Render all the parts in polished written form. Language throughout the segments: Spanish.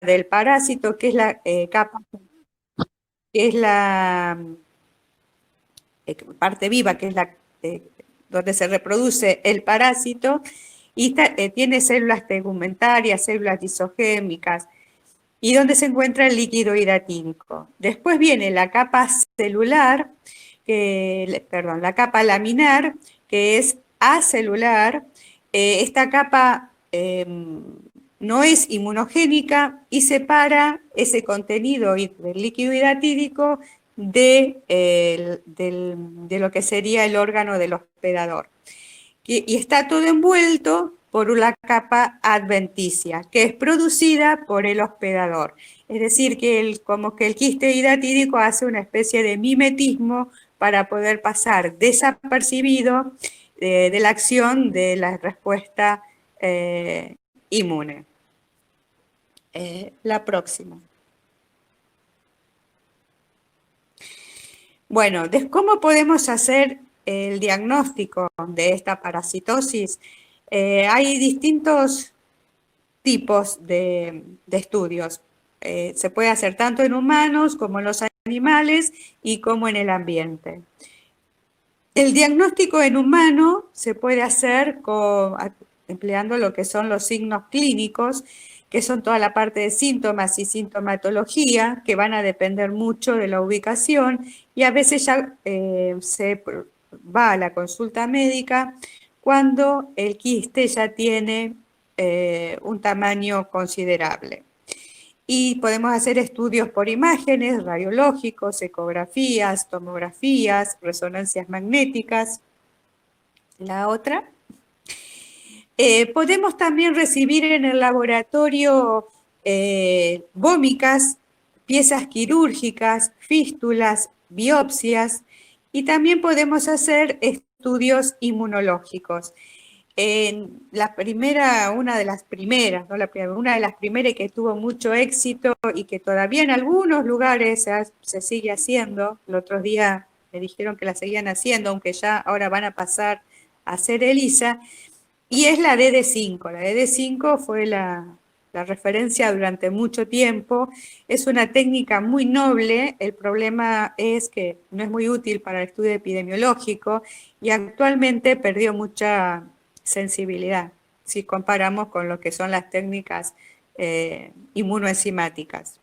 del parásito, que es la capa, que es la parte viva, que es la donde se reproduce el parásito, y tiene células tegumentarias, células lisogémicas, y donde se encuentra el líquido hidatídico. Después viene la capa celular, perdón, la capa laminar, que es acelular. Esta capa no es inmunogénica y separa ese contenido del líquido hidatídico de lo que sería el órgano del hospedador. Y está todo envuelto por una capa adventicia, que es producida por el hospedador. Es decir, que como que el quiste hidatídico hace una especie de mimetismo para poder pasar desapercibido de la acción de la respuesta inmune. La próxima. Bueno, ¿cómo podemos hacer el diagnóstico de esta parasitosis? Hay distintos tipos de estudios. Se puede hacer tanto en humanos como en los animales y como en el ambiente. El diagnóstico en humano se puede hacer empleando lo que son los signos clínicos, que son toda la parte de síntomas y sintomatología, que van a depender mucho de la ubicación, y a veces ya se va a la consulta médica cuando el quiste ya tiene un tamaño considerable. Y podemos hacer estudios por imágenes, radiológicos, ecografías, tomografías, resonancias magnéticas. La otra. Podemos también recibir en el laboratorio vómicas, piezas quirúrgicas, fístulas, biopsias, y también podemos hacer estudios inmunológicos. Una de las primeras que tuvo mucho éxito y que todavía en algunos lugares se sigue haciendo, el otro día me dijeron que la seguían haciendo, aunque ya ahora van a pasar a hacer ELISA, y es la DD5. La DD5 fue la referencia durante mucho tiempo. Es una técnica muy noble. El problema es que no es muy útil para el estudio epidemiológico y actualmente perdió mucha sensibilidad si comparamos con lo que son las técnicas inmunoenzimáticas.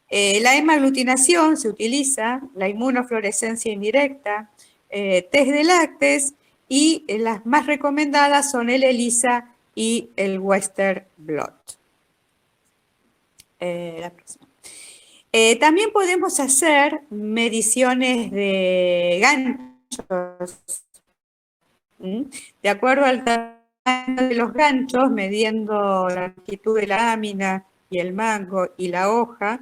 La hemaglutinación se utiliza, la inmunofluorescencia indirecta, test de lácteos, y las más recomendadas son el ELISA y el Western blot. La próxima. También podemos hacer mediciones de ganchos. De acuerdo al tamaño de los ganchos, midiendo la longitud de la lámina y el mango y la hoja,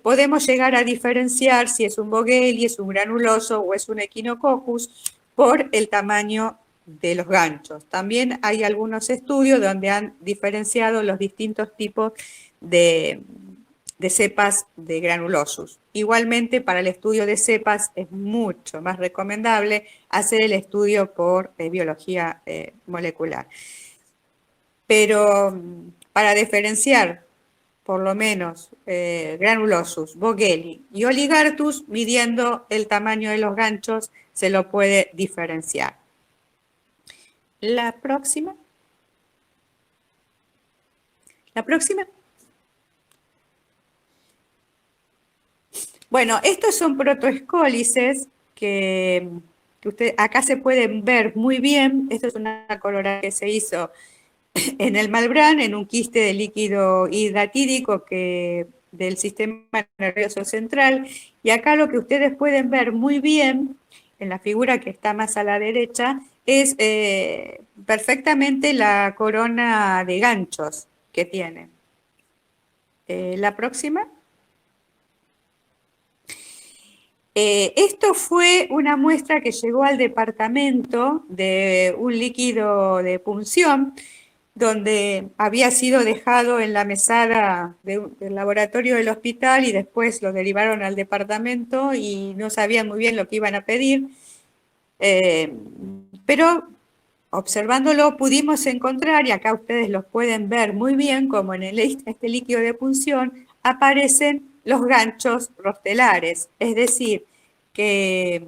podemos llegar a diferenciar si es un Bogeli, es un granuloso o es un Echinococcus por el tamaño de los ganchos. También hay algunos estudios donde han diferenciado los distintos tipos de cepas de granulosus. Igualmente, para el estudio de cepas es mucho más recomendable hacer el estudio por biología molecular. Pero para diferenciar por lo menos granulosus, Bogeli y Oligartus, midiendo el tamaño de los ganchos, se lo puede diferenciar. La próxima. La próxima. Bueno, estos son protoescólices que acá se pueden ver muy bien. Esto es una coloración que se hizo en el Malbrán, en un quiste de líquido hidratídico del sistema nervioso central. Y acá lo que ustedes pueden ver muy bien, en la figura que está más a la derecha, es perfectamente la corona de ganchos que tiene. La próxima. Esto fue una muestra que llegó al departamento de un líquido de punción, donde había sido dejado en la mesada del laboratorio del hospital y después lo derivaron al departamento y no sabían muy bien lo que iban a pedir. Pero observándolo pudimos encontrar, y acá ustedes los pueden ver muy bien, como en este líquido de punción aparecen los ganchos rostelares, es decir, que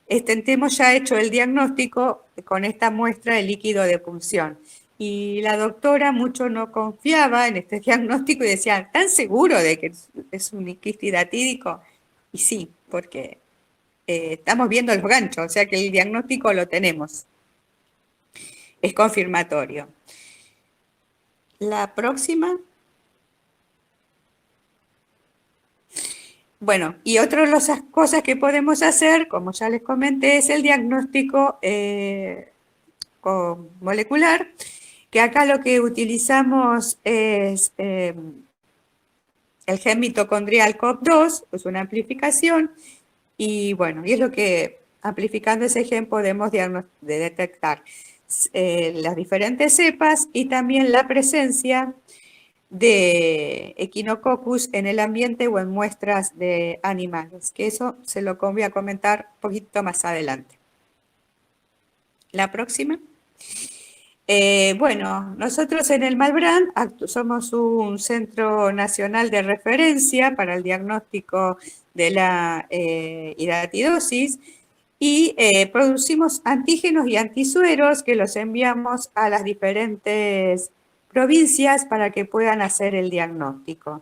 hemos ya hecho el diagnóstico con esta muestra de líquido de punción. Y la doctora mucho no confiaba en este diagnóstico y decía, ¿tan seguro de que es un quiste hidatídico? Y sí, porque estamos viendo los ganchos, o sea que el diagnóstico lo tenemos. Es confirmatorio. La próxima. Bueno, y otra de las cosas que podemos hacer, como ya les comenté, es el diagnóstico molecular, que acá lo que utilizamos es el gen mitocondrial COP2, es una amplificación, y bueno, y es lo que amplificando ese gen podemos detectar las diferentes cepas y también la presencia de Echinococcus en el ambiente o en muestras de animales, que eso se lo voy a comentar un poquito más adelante. La próxima. Bueno, nosotros en el Malbrand somos un centro nacional de referencia para el diagnóstico de la hidatidosis y producimos antígenos y antisueros que los enviamos a las diferentes provincias para que puedan hacer el diagnóstico.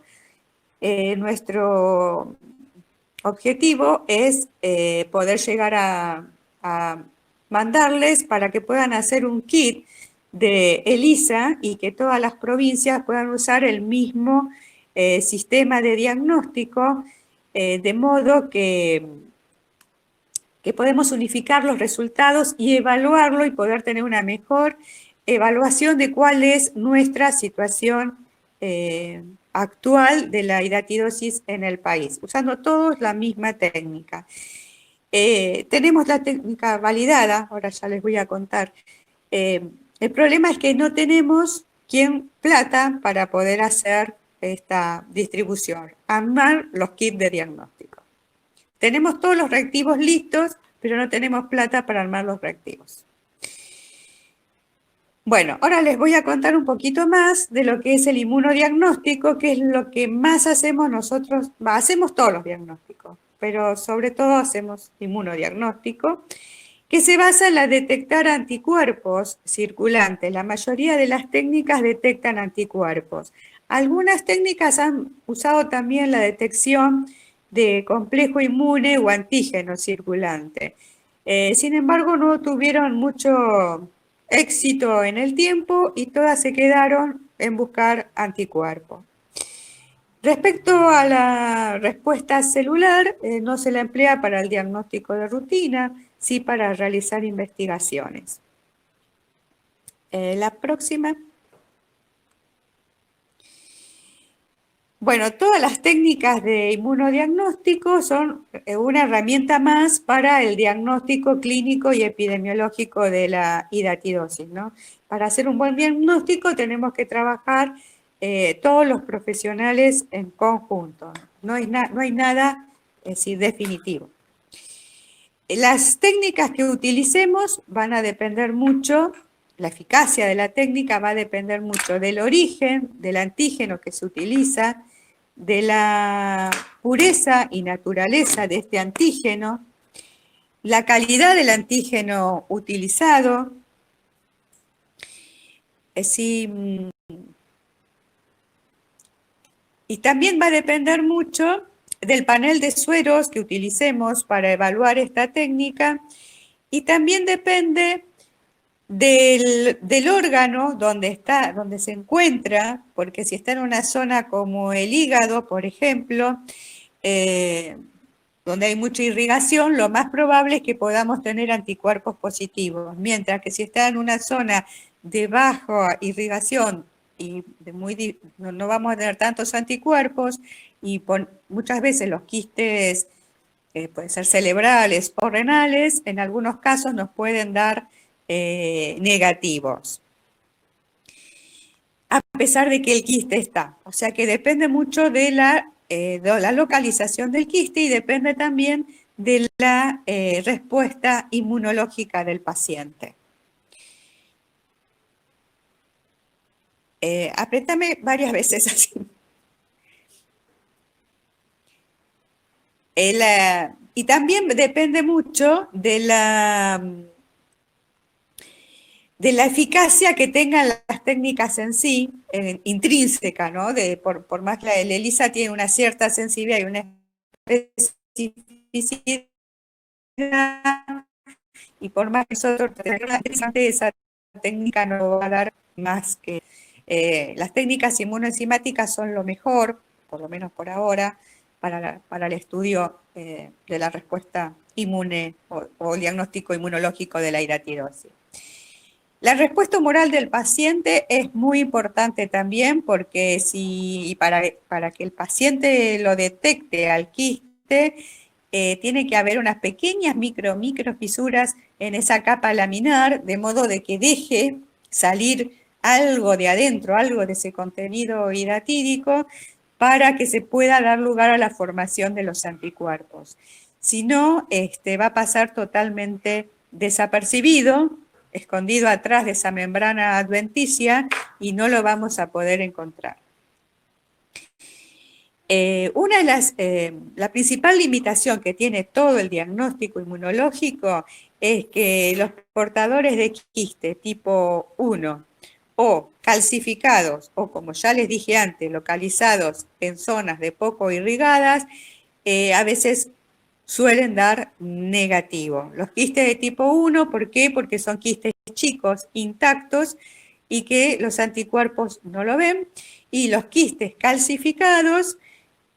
Nuestro objetivo es poder llegar a mandarles para que puedan hacer un kit de ELISA y que todas las provincias puedan usar el mismo sistema de diagnóstico, de modo que podemos unificar los resultados y evaluarlo y poder tener una mejor evaluación de cuál es nuestra situación actual de la hidatidosis en el país, usando todos la misma técnica. Tenemos la técnica validada, ahora ya les voy a contar. El problema es que no tenemos plata para poder hacer esta distribución, armar los kits de diagnóstico. Tenemos todos los reactivos listos, pero no tenemos plata para armar los reactivos. Bueno, ahora les voy a contar un poquito más de lo que es el inmunodiagnóstico, que es lo que más hacemos nosotros. Hacemos todos los diagnósticos, pero sobre todo hacemos inmunodiagnóstico, que se basa en la detectar anticuerpos circulantes. La mayoría de las técnicas detectan anticuerpos. Algunas técnicas han usado también la detección de complejo inmune o antígeno circulante. Sin embargo, no tuvieron mucho éxito en el tiempo y todas se quedaron en buscar anticuerpos. Respecto a la respuesta celular, no se la emplea para el diagnóstico de rutina, sí para realizar investigaciones. La próxima. Bueno, todas las técnicas de inmunodiagnóstico son una herramienta más para el diagnóstico clínico y epidemiológico de la hidatidosis, ¿no? Para hacer un buen diagnóstico tenemos que trabajar todos los profesionales en conjunto. No hay nada definitivo. Las técnicas que utilicemos van a depender mucho, la eficacia de la técnica va a depender mucho del origen, del antígeno que se utiliza, de la pureza y naturaleza de este antígeno, la calidad del antígeno utilizado, y también va a depender mucho del panel de sueros que utilicemos para evaluar esta técnica, y también depende del órgano donde se encuentra, porque si está en una zona como el hígado, por ejemplo, donde hay mucha irrigación, lo más probable es que podamos tener anticuerpos positivos, mientras que si está en una zona de baja irrigación y no vamos a tener tantos anticuerpos, y muchas veces los quistes pueden ser cerebrales o renales, en algunos casos nos pueden dar negativos, a pesar de que el quiste está. O sea que depende mucho de la localización del quiste y depende también de la respuesta inmunológica del paciente. Apretame varias veces así. Y también depende mucho de la eficacia que tengan las técnicas en sí, intrínseca, ¿no? Por más que el ELISA tiene una cierta sensibilidad y una especificidad, y por más que nosotros tengamos esa técnica no va a dar más que... las técnicas inmunoenzimáticas son lo mejor, por lo menos por ahora, para el estudio de la respuesta inmune o el diagnóstico inmunológico de la hiratirosis. La respuesta humoral del paciente es muy importante también porque para que el paciente lo detecte al quiste, tiene que haber unas pequeñas microfisuras en esa capa laminar, de modo de que deje salir algo de adentro, algo de ese contenido hiratídico, para que se pueda dar lugar a la formación de los anticuerpos. Si no, va a pasar totalmente desapercibido, escondido atrás de esa membrana adventicia, y no lo vamos a poder encontrar. La principal limitación que tiene todo el diagnóstico inmunológico es que los portadores de quiste tipo 1 o calcificados o, como ya les dije antes, localizados en zonas de poco irrigadas, a veces suelen dar negativo. Los quistes de tipo 1, ¿por qué? Porque son quistes chicos, intactos, y que los anticuerpos no lo ven. Y los quistes calcificados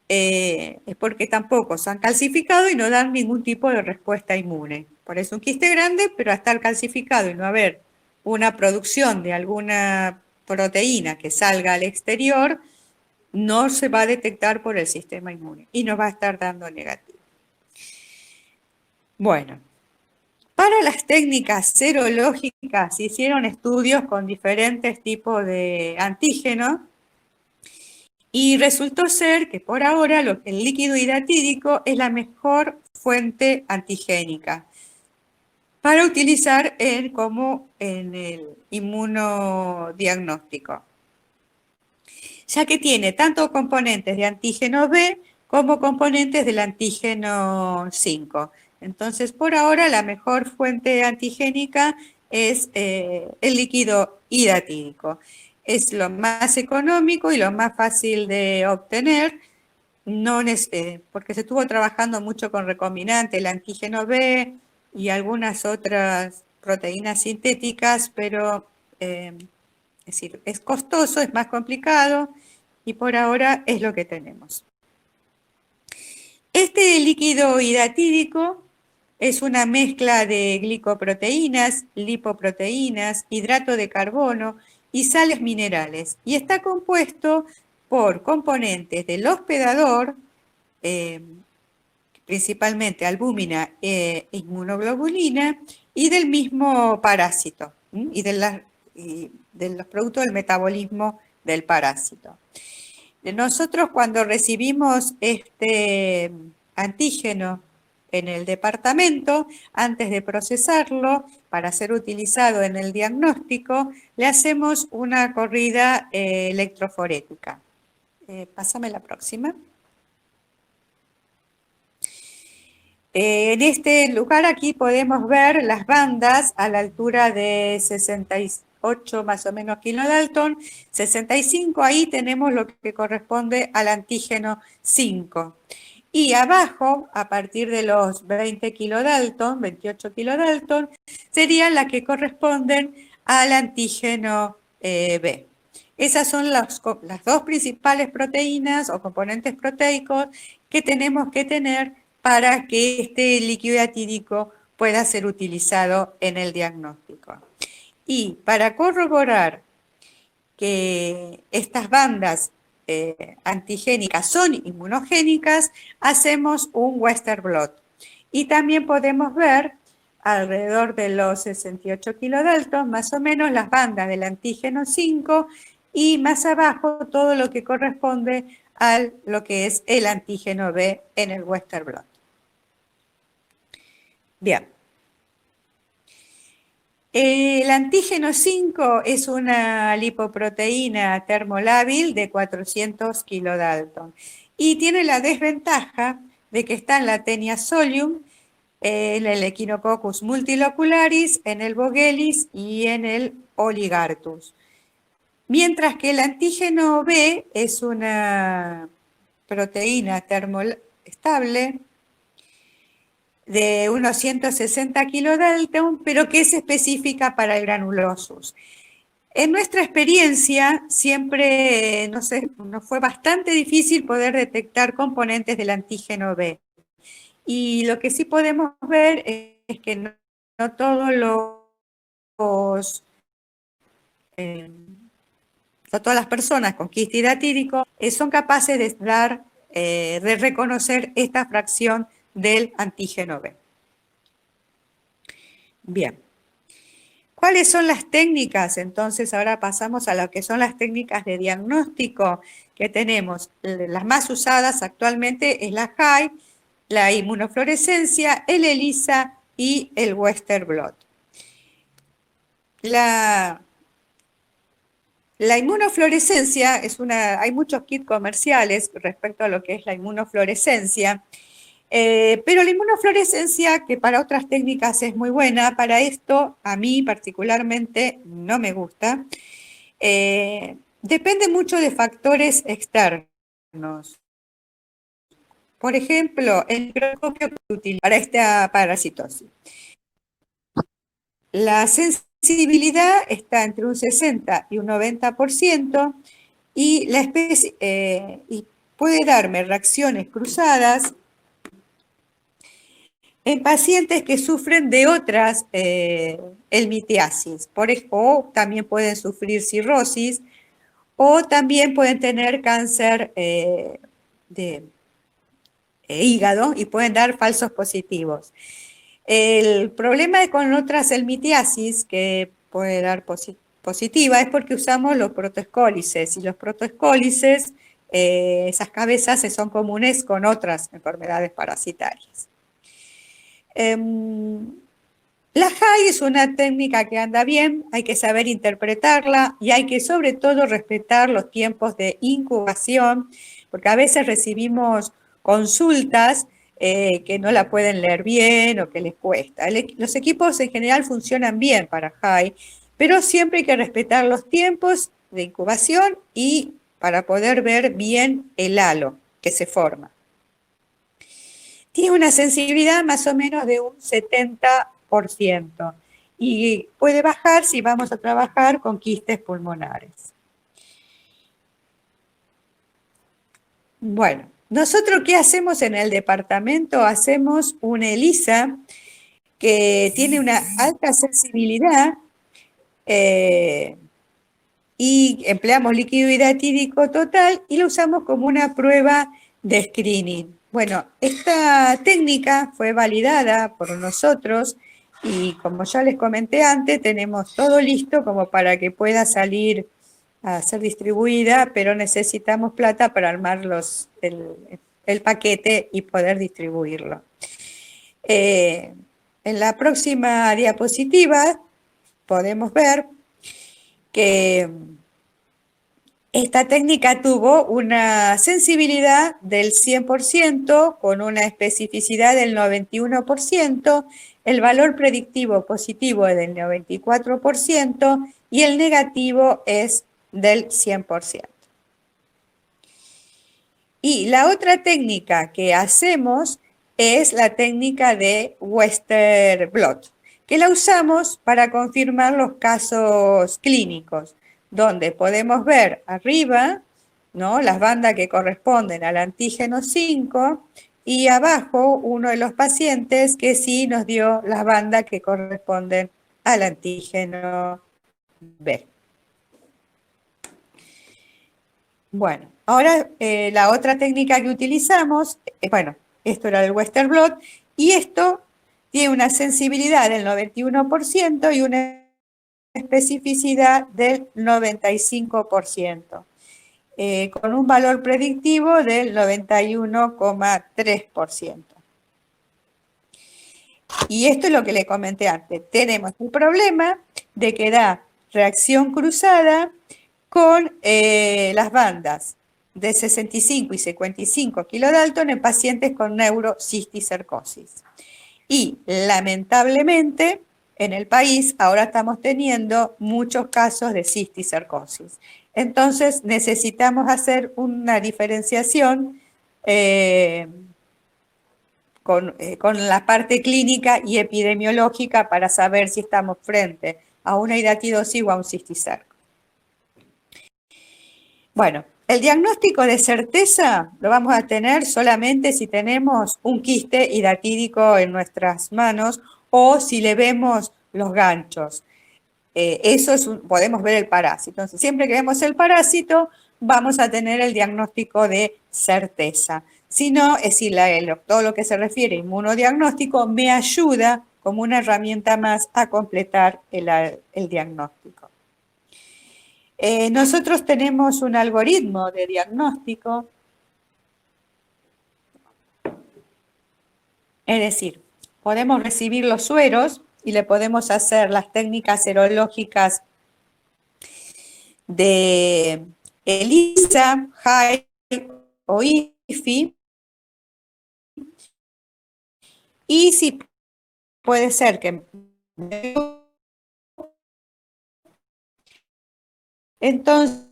es porque tampoco se han calcificado y no dan ningún tipo de respuesta inmune. Por eso un quiste grande, pero al estar calcificado y no haber una producción de alguna proteína que salga al exterior, no se va a detectar por el sistema inmune y nos va a estar dando negativo. Bueno, para las técnicas serológicas se hicieron estudios con diferentes tipos de antígenos y resultó ser que por ahora el líquido hiratídico es la mejor fuente antigénica para utilizar como en el inmunodiagnóstico, ya que tiene tanto componentes de antígeno B como componentes del antígeno 5. Entonces, por ahora, la mejor fuente antigénica es el líquido hiratídico. Es lo más económico y lo más fácil de obtener, porque se estuvo trabajando mucho con recombinante, el antígeno B y algunas otras proteínas sintéticas, pero es decir, es costoso, es más complicado y por ahora es lo que tenemos. Este líquido hidatídico es una mezcla de glicoproteínas, lipoproteínas, hidrato de carbono y sales minerales y está compuesto por componentes del hospedador, principalmente albúmina e inmunoglobulina, y del mismo parásito y de los productos del metabolismo del parásito. Nosotros cuando recibimos este antígeno en el departamento, antes de procesarlo para ser utilizado en el diagnóstico, le hacemos una corrida electroforética. Pásame la próxima. En este lugar aquí podemos ver las bandas a la altura de 68 más o menos kilodalton, 65 ahí tenemos lo que corresponde al antígeno 5. Y abajo, a partir de los 20 kilodalton, 28 kilodalton, serían las que corresponden al antígeno B. Esas son las dos principales proteínas o componentes proteicos que tenemos que tener para que este líquido hidatídico pueda ser utilizado en el diagnóstico. Y para corroborar que estas bandas antigénicas son inmunogénicas, hacemos un Western blot. Y también podemos ver alrededor de los 68 kilodalton, más o menos, las bandas del antígeno 5 y más abajo todo lo que corresponde a lo que es el antígeno B en el Western blot. Bien. El antígeno 5 es una lipoproteína termolábil de 400 kilodalton y tiene la desventaja de que está en la Taenia solium, en el Echinococcus multilocularis, en el Bogelis y en el Oligartus. Mientras que el antígeno B es una proteína termoestable de unos 160 kilodalton, pero que es específica para el granulosus. En nuestra experiencia siempre nos fue bastante difícil poder detectar componentes del antígeno B. Y lo que sí podemos ver es que no todos no todas las personas con quiste hidratídico son capaces de reconocer esta fracción del antígeno B. Bien. ¿Cuáles son las técnicas? Entonces ahora pasamos a lo que son las técnicas de diagnóstico que tenemos. Las más usadas actualmente es la HAI, la inmunofluorescencia, el ELISA y el Western blot. La inmunofluorescencia hay muchos kits comerciales respecto a lo que es la inmunofluorescencia, pero la inmunofluorescencia, que para otras técnicas es muy buena, para esto a mí particularmente no me gusta. Depende mucho de factores externos. Por ejemplo, el microscopio que se utiliza para esta parasitosis. La sensibilidad está entre un 60 y un 90% y la especie y puede darme reacciones cruzadas en pacientes que sufren de otras helmintiasis, o también pueden sufrir cirrosis, o también pueden tener cáncer de hígado y pueden dar falsos positivos. El problema con otras helmintiasis que puede dar positiva es porque usamos los protoescólices, y los protoescólices, esas cabezas son comunes con otras enfermedades parasitarias. La HAI es una técnica que anda bien, hay que saber interpretarla y hay que sobre todo respetar los tiempos de incubación, porque a veces recibimos consultas que no la pueden leer bien o que les cuesta. Los equipos en general funcionan bien para HAI, pero siempre hay que respetar los tiempos de incubación y para poder ver bien el halo que se forma. Tiene una sensibilidad más o menos de un 70% y puede bajar si vamos a trabajar con quistes pulmonares. Bueno, nosotros ¿qué hacemos en el departamento? Hacemos una ELISA que tiene una alta sensibilidad y empleamos líquido hidratídico total y lo usamos como una prueba de screening. Bueno, esta técnica fue validada por nosotros y como ya les comenté antes, tenemos todo listo como para que pueda salir a ser distribuida, pero necesitamos plata para armar el paquete y poder distribuirlo. En la próxima diapositiva podemos ver que esta técnica tuvo una sensibilidad del 100% con una especificidad del 91%, el valor predictivo positivo es del 94% y el negativo es del 100%. Y la otra técnica que hacemos es la técnica de Western blot, que la usamos para confirmar los casos clínicos, donde podemos ver arriba, ¿no?, las bandas que corresponden al antígeno 5 y abajo uno de los pacientes que sí nos dio las bandas que corresponden al antígeno B. Bueno, ahora la otra técnica que utilizamos, bueno, esto era el Western blot, y esto tiene una sensibilidad del 91% y una especificidad del 95%, con un valor predictivo del 91,3%. Y esto es lo que le comenté antes. Tenemos el problema de que da reacción cruzada con las bandas de 65 y 55 kilodalton en pacientes con neurocisticercosis. Y lamentablemente en el país ahora estamos teniendo muchos casos de cisticercosis. Entonces necesitamos hacer una diferenciación con la parte clínica y epidemiológica para saber si estamos frente a una hidatidosis o a un cisticerco. Bueno, el diagnóstico de certeza lo vamos a tener solamente si tenemos un quiste hidatídico en nuestras manos o si le vemos los ganchos. Eso es podemos ver el parásito. Entonces, siempre que vemos el parásito, vamos a tener el diagnóstico de certeza. Si no, es decir, todo lo que se refiere a inmunodiagnóstico me ayuda como una herramienta más a completar el diagnóstico. Nosotros tenemos un algoritmo de diagnóstico, es decir, podemos recibir los sueros y le podemos hacer las técnicas serológicas de ELISA, HAI o IFI, y si puede ser que entonces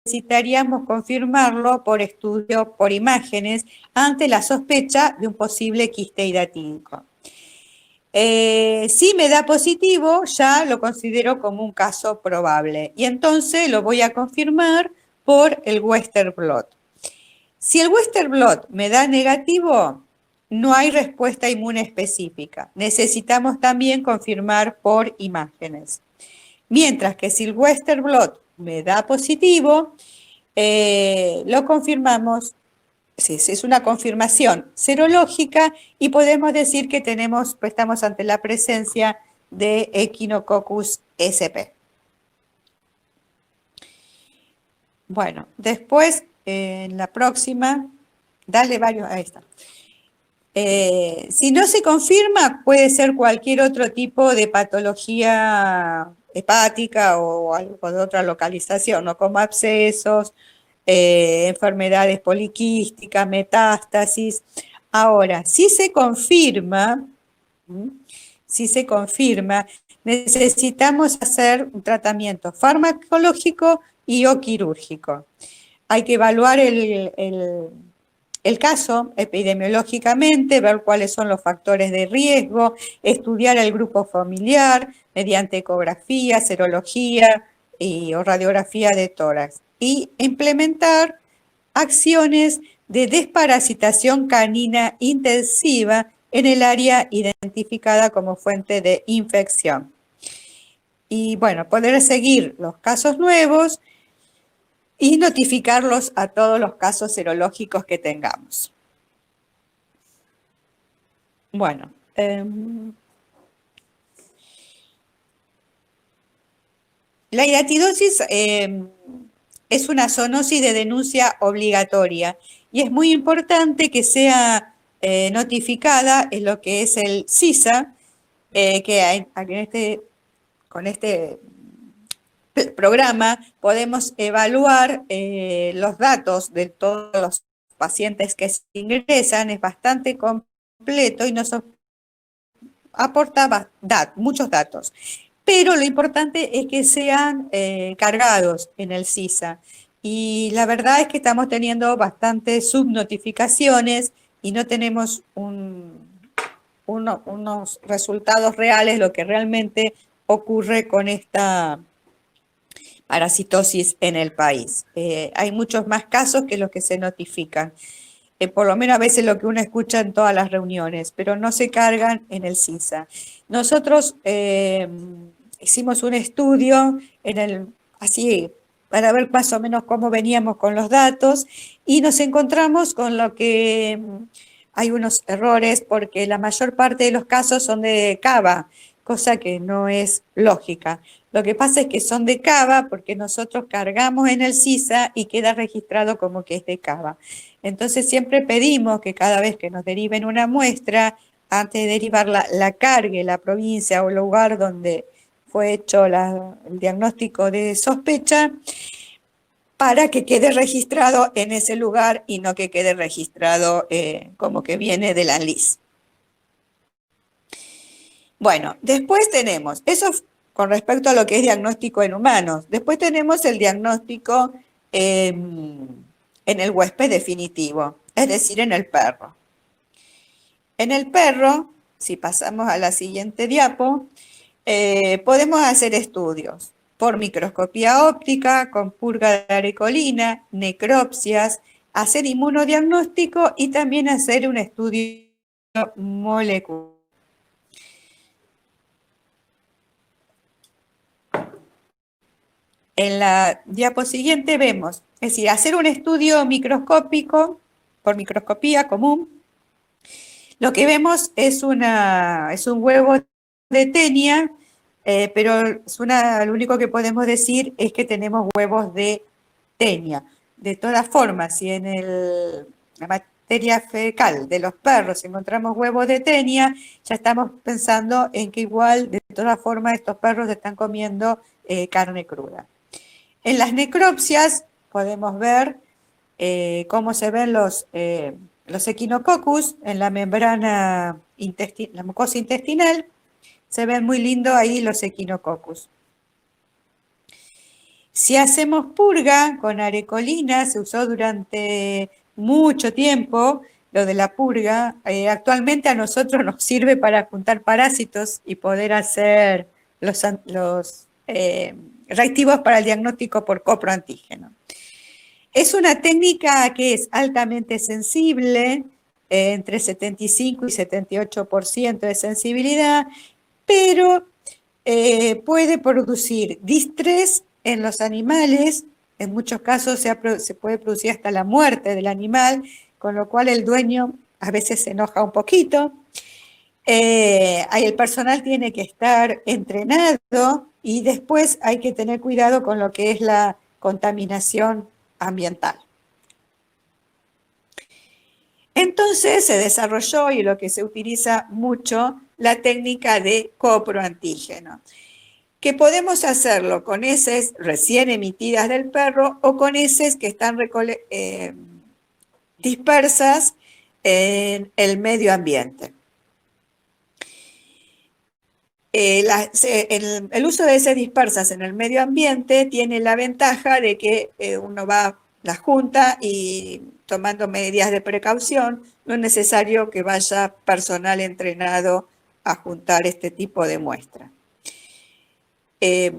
necesitaríamos confirmarlo por estudio, por imágenes, ante la sospecha de un posible quiste hidatídico. Si me da positivo, ya lo considero como un caso probable y entonces lo voy a confirmar por el Western blot. Si el Western blot me da negativo, no hay respuesta inmune específica. Necesitamos también confirmar por imágenes. Mientras que si el Western blot me da positivo, lo confirmamos. Es una confirmación serológica y podemos decir que estamos ante la presencia de Echinococcus sp. Bueno, después, en la próxima, dale varios, ahí está. Si no se confirma, puede ser cualquier otro tipo de patología hepática o algo de otra localización, ¿no? Como abscesos, enfermedades poliquísticas, metástasis. Ahora, si se confirma, necesitamos hacer un tratamiento farmacológico y o quirúrgico. Hay que evaluar el caso epidemiológicamente, ver cuáles son los factores de riesgo, estudiar el grupo familiar mediante ecografía, serología o radiografía de tórax y implementar acciones de desparasitación canina intensiva en el área identificada como fuente de infección. Y bueno, poder seguir los casos nuevos y notificarlos a todos los casos serológicos que tengamos. Bueno, la hidatidosis es una zoonosis de denuncia obligatoria y es muy importante que sea notificada en lo que es el CISA, que con este programa podemos evaluar los datos de todos los pacientes que se ingresan, es bastante completo y nos aporta muchos datos. Pero lo importante es que sean cargados en el CISA. Y la verdad es que estamos teniendo bastantes subnotificaciones y no tenemos unos resultados reales, lo que realmente ocurre con esta parasitosis en el país. Hay muchos más casos que los que se notifican. Por lo menos a veces lo que uno escucha en todas las reuniones, pero no se cargan en el CISA. Nosotros hicimos un estudio así para ver más o menos cómo veníamos con los datos y nos encontramos con lo que hay unos errores porque la mayor parte de los casos son de cava, cosa que no es lógica. Lo que pasa es que son de cava porque nosotros cargamos en el CISA y queda registrado como que es de cava. Entonces siempre pedimos que cada vez que nos deriven una muestra antes de derivar la cargue, la provincia o el lugar donde fue hecho el diagnóstico de sospecha, para que quede registrado en ese lugar y no que quede registrado como que viene de la ANLIS. Bueno, después tenemos, eso con respecto a lo que es diagnóstico en humanos. Después tenemos el diagnóstico en el huésped definitivo, es decir, en el perro. En el perro, si pasamos a la siguiente diapo, podemos hacer estudios por microscopía óptica, con purga de arecolina, necropsias, hacer inmunodiagnóstico y también hacer un estudio molecular. En la diapo siguiente vemos, es decir, hacer un estudio microscópico por microscopía común. Lo que vemos es un huevo de tenia, pero lo único que podemos decir es que tenemos huevos de tenia. De todas formas, si en la materia fecal de los perros encontramos huevos de tenia, ya estamos pensando en que igual, de todas formas, estos perros están comiendo carne cruda. En las necropsias podemos ver cómo se ven los equinococcus en la membrana la mucosa intestinal. Se ven muy lindo ahí los equinococcus. Si hacemos purga con arecolina, se usó durante mucho tiempo lo de la purga. Actualmente a nosotros nos sirve para juntar parásitos y poder hacer los reactivos para el diagnóstico por coproantígeno. Es una técnica que es altamente sensible, entre 75 y 78% de sensibilidad, pero puede producir distrés en los animales. En muchos casos se puede producir hasta la muerte del animal, con lo cual el dueño a veces se enoja un poquito. El personal tiene que estar entrenado y después hay que tener cuidado con lo que es la contaminación ambiental. Entonces se desarrolló, y lo que se utiliza mucho, la técnica de coproantígeno, que podemos hacerlo con heces recién emitidas del perro o con heces que están dispersas en el medio ambiente. El uso de heces dispersas en el medio ambiente tiene la ventaja de que uno va, las junta y tomando medidas de precaución, no es necesario que vaya personal entrenado a juntar este tipo de muestra. Y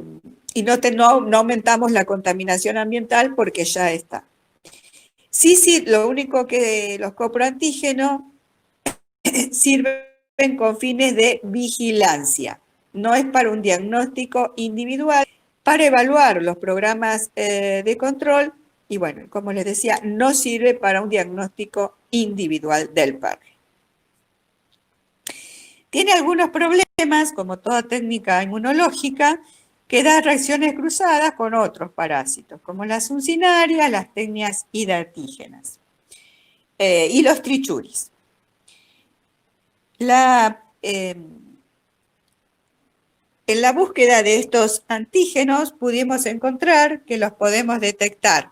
no aumentamos la contaminación ambiental porque ya está. Sí, lo único que los coproantígenos sirven con fines de vigilancia. No es para un diagnóstico individual, para evaluar los programas de control y bueno, como les decía, no sirve para un diagnóstico individual del perro. Tiene algunos problemas, como toda técnica inmunológica, que da reacciones cruzadas con otros parásitos, como las uncinarias, las tenias hidratígenas y los trichuris. En la búsqueda de estos antígenos pudimos encontrar que los podemos detectar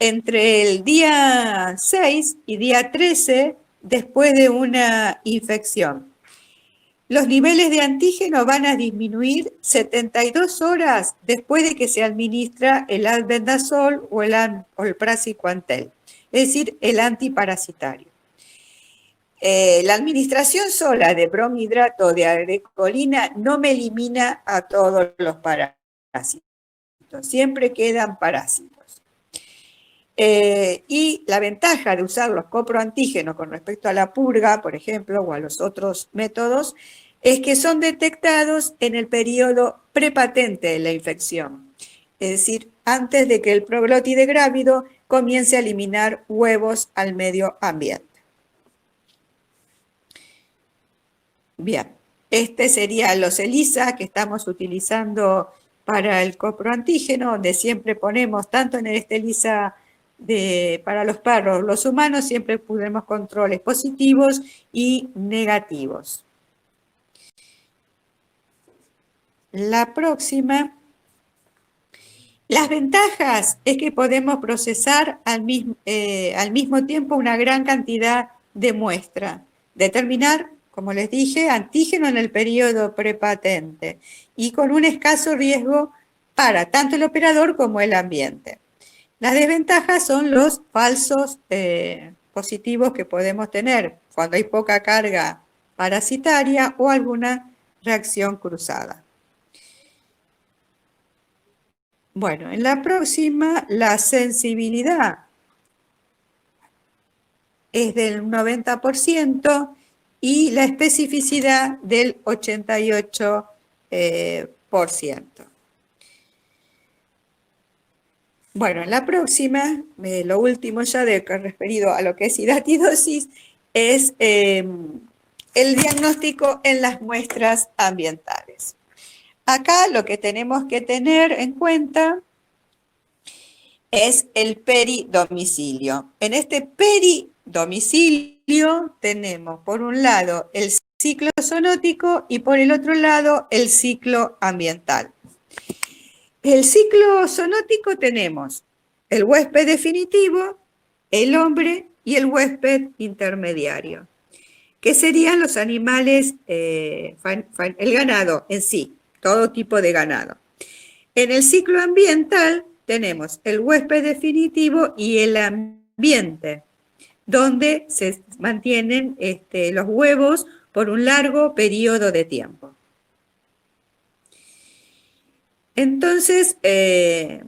entre el día 6 y día 13 después de una infección. Los niveles de antígeno van a disminuir 72 horas después de que se administra el albendazol o el praziquantel, es decir, el antiparasitario. La administración sola de bromhidrato de arecolina no me elimina a todos los parásitos, siempre quedan parásitos. Y la ventaja de usar los coproantígenos con respecto a la purga, por ejemplo, o a los otros métodos, es que son detectados en el periodo prepatente de la infección, es decir, antes de que el proglótide grávido comience a eliminar huevos al medio ambiente. Bien, este sería los ELISA que estamos utilizando para el coproantígeno, donde siempre ponemos tanto en el ELISA para los perros. Los humanos siempre tenemos controles positivos y negativos. La próxima. Las ventajas es que podemos procesar al mismo tiempo una gran cantidad de muestra, determinar, como les dije, antígeno en el periodo prepatente y con un escaso riesgo para tanto el operador como el ambiente. Las desventajas son los falsos positivos que podemos tener cuando hay poca carga parasitaria o alguna reacción cruzada. Bueno, en la próxima, la sensibilidad es del 90% y la especificidad del 88%. Bueno, en la próxima, lo último ya referido a lo que es hidatidosis, es el diagnóstico en las muestras ambientales. Acá lo que tenemos que tener en cuenta es el peridomicilio. En este peridomicilio tenemos por un lado el ciclo zoonótico y por el otro lado el ciclo ambiental. El ciclo zoonótico tenemos el huésped definitivo, el hombre y el huésped intermediario, que serían los animales, el ganado en sí, todo tipo de ganado. En el ciclo ambiental tenemos el huésped definitivo y el ambiente, donde se mantienen los huevos por un largo periodo de tiempo. Entonces, el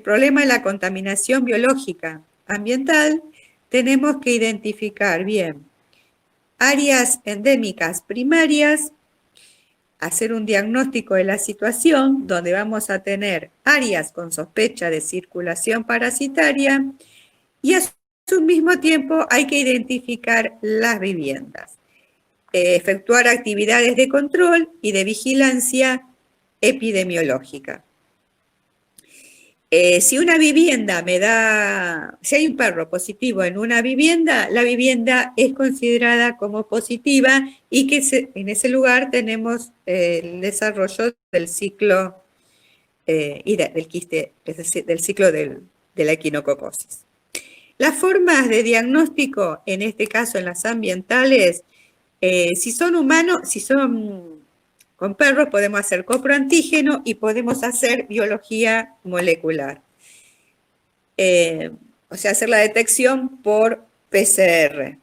problema de la contaminación biológica ambiental, tenemos que identificar bien áreas endémicas primarias, hacer un diagnóstico de la situación, donde vamos a tener áreas con sospecha de circulación parasitaria y a su mismo tiempo hay que identificar las viviendas, efectuar actividades de control y de vigilancia epidemiológica. Si una vivienda si hay un perro positivo en una vivienda, la vivienda es considerada como positiva y que en ese lugar tenemos el desarrollo del ciclo del quiste, es decir, del ciclo de la equinococosis. Las formas de diagnóstico, en este caso en las ambientales, si son humanos, si son con perros, podemos hacer coproantígeno y podemos hacer biología molecular. O sea, hacer la detección por PCR,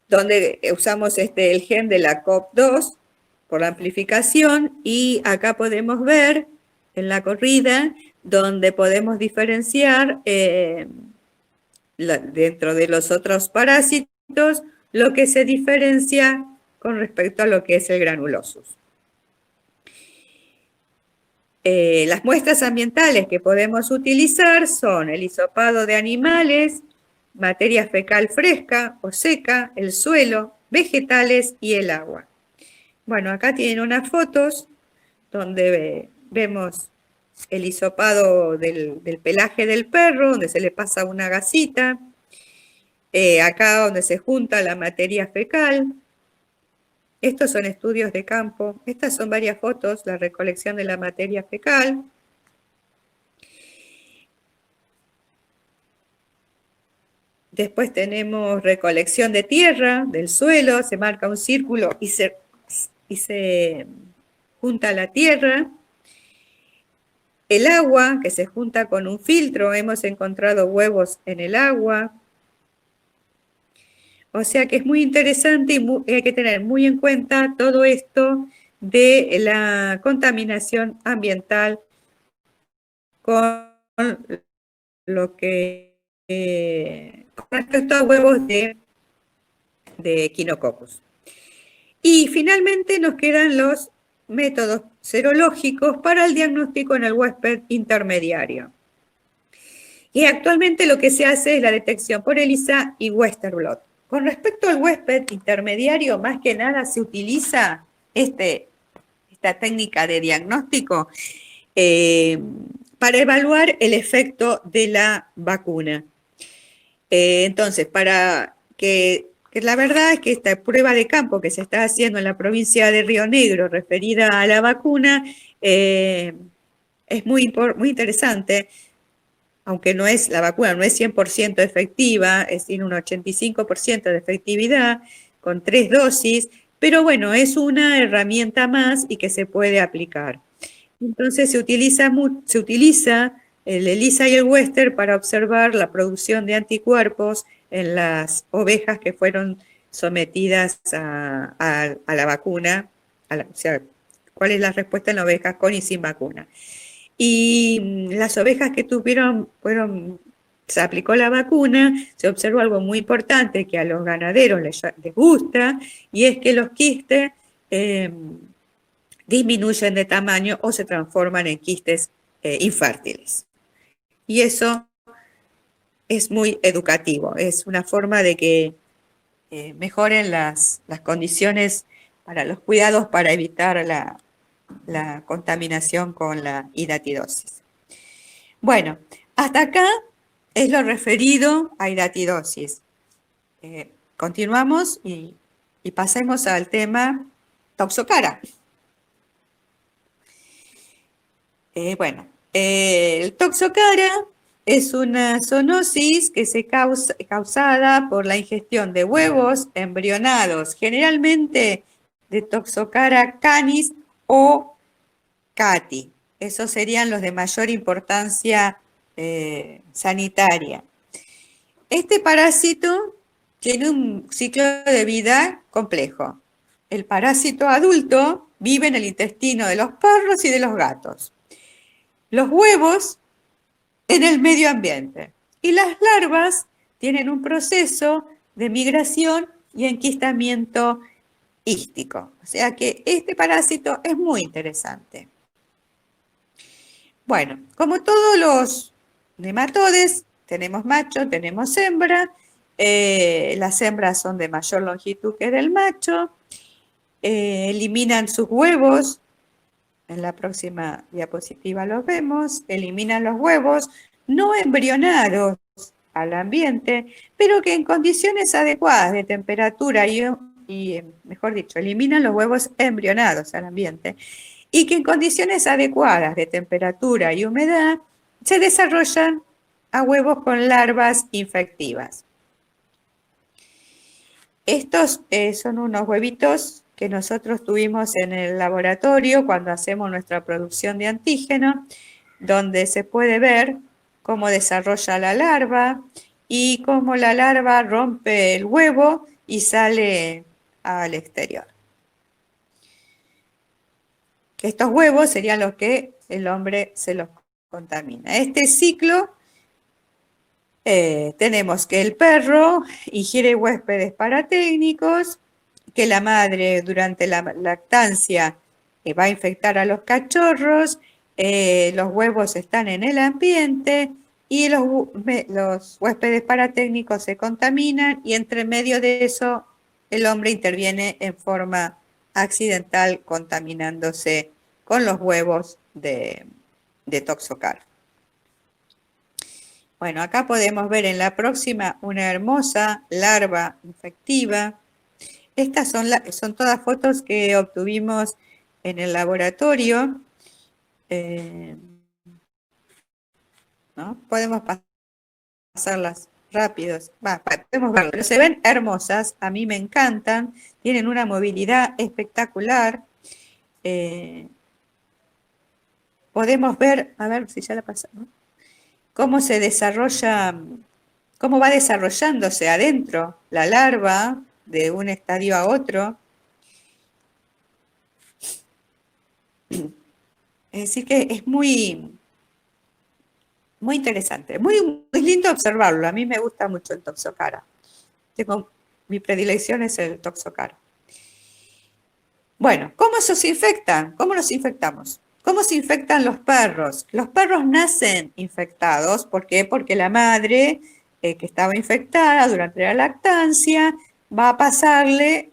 donde usamos el gen de la COP2 por la amplificación y acá podemos ver en la corrida donde podemos diferenciar dentro de los otros parásitos lo que se diferencia con respecto a lo que es el granulosus. Las muestras ambientales que podemos utilizar son el hisopado de animales, materia fecal fresca o seca, el suelo, vegetales y el agua. Bueno, acá tienen unas fotos donde vemos el hisopado del pelaje del perro, donde se le pasa una gasita, acá donde se junta la materia fecal. Estos son estudios de campo. Estas son varias fotos, la recolección de la materia fecal. Después tenemos recolección de tierra, del suelo, se marca un círculo y se junta la tierra. El agua, que se junta con un filtro, hemos encontrado huevos en el agua. O sea que es muy interesante y hay que tener muy en cuenta todo esto de la contaminación ambiental con lo que con respecto a huevos de Echinococcus. Y finalmente nos quedan los métodos serológicos para el diagnóstico en el huésped intermediario. Y actualmente lo que se hace es la detección por ELISA y Western blot. Con respecto al huésped intermediario, más que nada se utiliza esta técnica de diagnóstico para evaluar el efecto de la vacuna. Entonces, para que la verdad es que esta prueba de campo que se está haciendo en la provincia de Río Negro referida a la vacuna es muy interesante, aunque no es, la vacuna no es 100% efectiva, tiene un 85% de efectividad con 3 dosis, pero bueno, es una herramienta más y que se puede aplicar. Entonces se utiliza el ELISA y el Western para observar la producción de anticuerpos en las ovejas que fueron sometidas a la vacuna, o sea, cuál es la respuesta en ovejas con y sin vacuna. Y las ovejas que se aplicó la vacuna, se observó algo muy importante que a los ganaderos les gusta, y es que los quistes disminuyen de tamaño o se transforman en quistes infértiles. Y eso es muy educativo, es una forma de que mejoren las condiciones para los cuidados para evitar la contaminación con la hidatidosis. Bueno, hasta acá es lo referido a hidatidosis. Continuamos y pasemos al tema Toxocara. El Toxocara es una zoonosis que se causada por la ingestión de huevos embrionados, generalmente de Toxocara canis o cati. Esos serían los de mayor importancia sanitaria. Este parásito tiene un ciclo de vida complejo. El parásito adulto vive en el intestino de los perros y de los gatos. Los huevos en el medio ambiente. Y las larvas tienen un proceso de migración y enquistamiento hístico. O sea que este parásito es muy interesante. Bueno, como todos los nematodes, tenemos macho, tenemos hembra. Las hembras son de mayor longitud que el macho. Eliminan sus huevos. En la próxima diapositiva los vemos. Eliminan los huevos no embrionados al ambiente, pero que en condiciones adecuadas de temperatura y mejor dicho, eliminan los huevos embrionados al ambiente y que en condiciones adecuadas de temperatura y humedad se desarrollan a huevos con larvas infectivas. Estos son unos huevitos que nosotros tuvimos en el laboratorio cuando hacemos nuestra producción de antígeno, donde se puede ver cómo desarrolla la larva y cómo la larva rompe el huevo y sale al exterior. Que estos huevos serían los que el hombre se los contamina. Este ciclo tenemos que el perro ingiere huéspedes paratécnicos, que la madre durante la lactancia va a infectar a los cachorros, los huevos están en el ambiente y los huéspedes paratécnicos se contaminan y entre medio de eso el hombre interviene en forma accidental contaminándose con los huevos de Toxocara. Bueno, acá podemos ver en la próxima una hermosa larva infectiva. Estas son todas fotos que obtuvimos en el laboratorio. ¿No? Podemos pasarlas rápidos. Podemos verlas, pero se ven hermosas. A mí me encantan. Tienen una movilidad espectacular. Podemos ver, a ver si ya la pasamos, cómo se desarrolla, cómo va desarrollándose adentro la larva de un estadio a otro. Es decir que es muy interesante, muy lindo observarlo. A mí me gusta mucho el Toxocara. Mi predilección es el Toxocara. Bueno, ¿cómo se infectan? ¿Cómo los infectamos? ¿Cómo se infectan los perros? Los perros nacen infectados. ¿Por qué? Porque la madre que estaba infectada durante la lactancia va a pasarle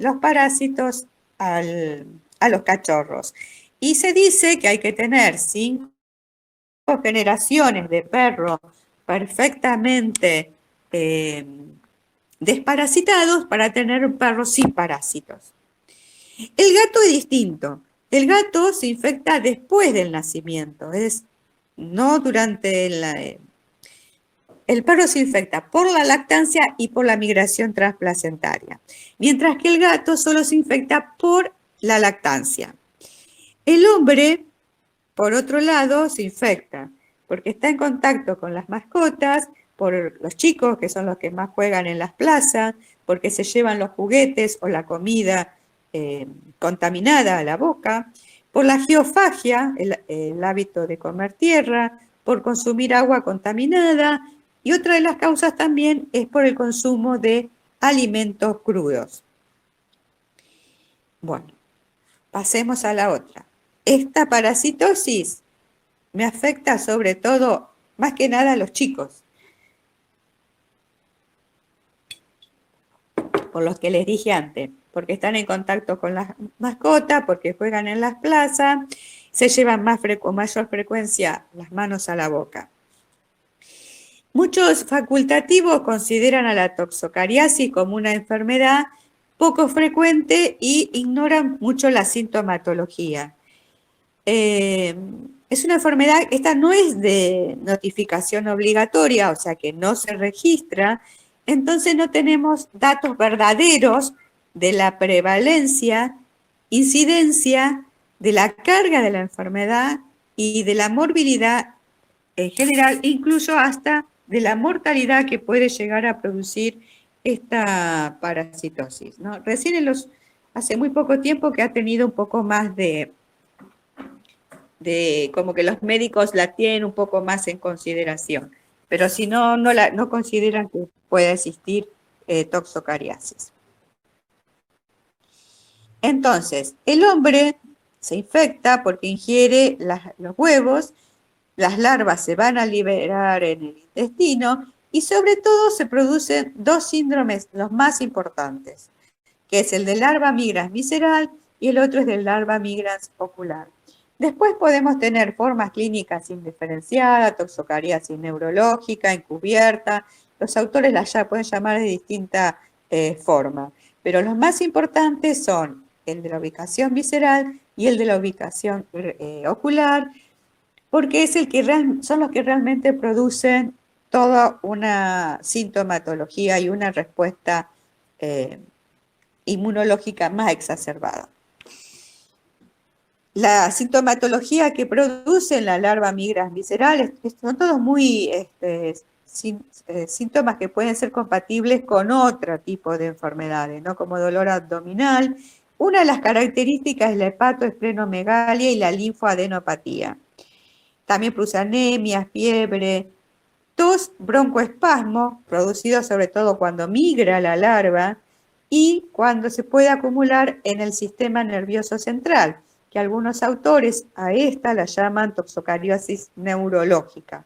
los parásitos a los cachorros. Y se dice que hay que tener 5 generaciones de perros perfectamente desparasitados para tener perros sin parásitos. El gato es distinto. El gato se infecta después del nacimiento, no durante el perro se infecta por la lactancia y por la migración transplacentaria, mientras que el gato solo se infecta por la lactancia. El hombre, por otro lado, se infecta porque está en contacto con las mascotas, por los chicos, que son los que más juegan en las plazas, porque se llevan los juguetes o la comida contaminada a la boca, por la geofagia, el hábito de comer tierra, por consumir agua contaminada, y otra de las causas también es por el consumo de alimentos crudos. Bueno, pasemos a la otra. Esta parasitosis me afecta sobre todo, más que nada a los chicos, por los que les dije antes, porque están en contacto con las mascotas, porque juegan en las plazas, se llevan con mayor frecuencia las manos a la boca. Muchos facultativos consideran a la toxocariasis como una enfermedad poco frecuente y ignoran mucho la sintomatología. Es una enfermedad, esta no es de notificación obligatoria, o sea que no se registra, entonces no tenemos datos verdaderos de la prevalencia, incidencia, de la carga de la enfermedad y de la morbilidad en general, incluso hasta de la mortalidad que puede llegar a producir esta parasitosis, ¿no? Recién hace muy poco tiempo que ha tenido un poco más de como que los médicos la tienen un poco más en consideración, pero si no, no consideran que pueda existir toxocariasis. Entonces, el hombre se infecta porque ingiere los huevos, las larvas se van a liberar en el intestino y sobre todo se producen dos síndromes, los más importantes, que es el del larva migrans visceral y el otro es del larva migrans ocular. Después podemos tener formas clínicas indiferenciadas, toxocariasis neurológica, encubierta. Los autores la pueden llamar de distinta forma, pero los más importantes son el de la ubicación visceral y el de la ubicación ocular, porque son los que realmente producen toda una sintomatología y una respuesta inmunológica más exacerbada. La sintomatología que producen la larva migrans viscerales son todos muy síntomas que pueden ser compatibles con otro tipo de enfermedades, ¿no? Como dolor abdominal. Una de las características es la hepatoesplenomegalia y la linfoadenopatía. También produce anemia, fiebre, tos, broncoespasmo, producido sobre todo cuando migra la larva y cuando se puede acumular en el sistema nervioso central, que algunos autores a esta la llaman toxocariasis neurológica.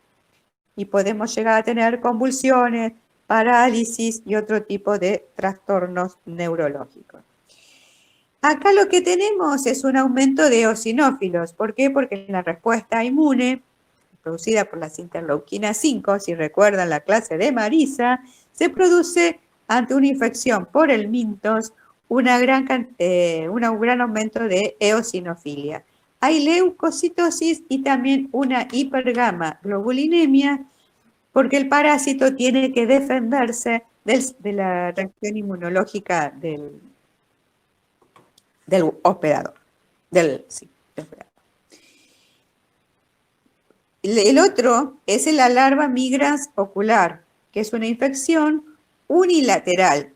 Y podemos llegar a tener convulsiones, parálisis y otro tipo de trastornos neurológicos. Acá lo que tenemos es un aumento de eosinófilos. ¿Por qué? Porque la respuesta inmune, producida por las interleuquinas 5, si recuerdan la clase de Marisa, se produce ante una infección por el mintos, un gran aumento de eosinofilia. Hay leucocitosis y también una hipergamma globulinemia, porque el parásito tiene que defenderse de la reacción inmunológica del hospedador. Sí, del hospedador. El otro es la larva migrans ocular, que es una infección unilateral,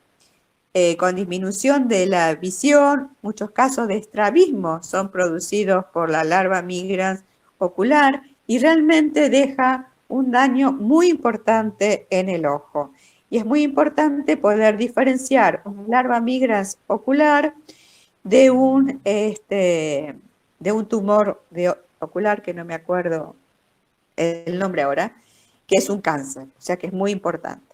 con disminución de la visión. Muchos casos de estrabismo son producidos por la larva migrans ocular y realmente deja un daño muy importante en el ojo. Y es muy importante poder diferenciar una larva migrans ocular de un tumor ocular, que no me acuerdo el nombre ahora, que es un cáncer, o sea que es muy importante.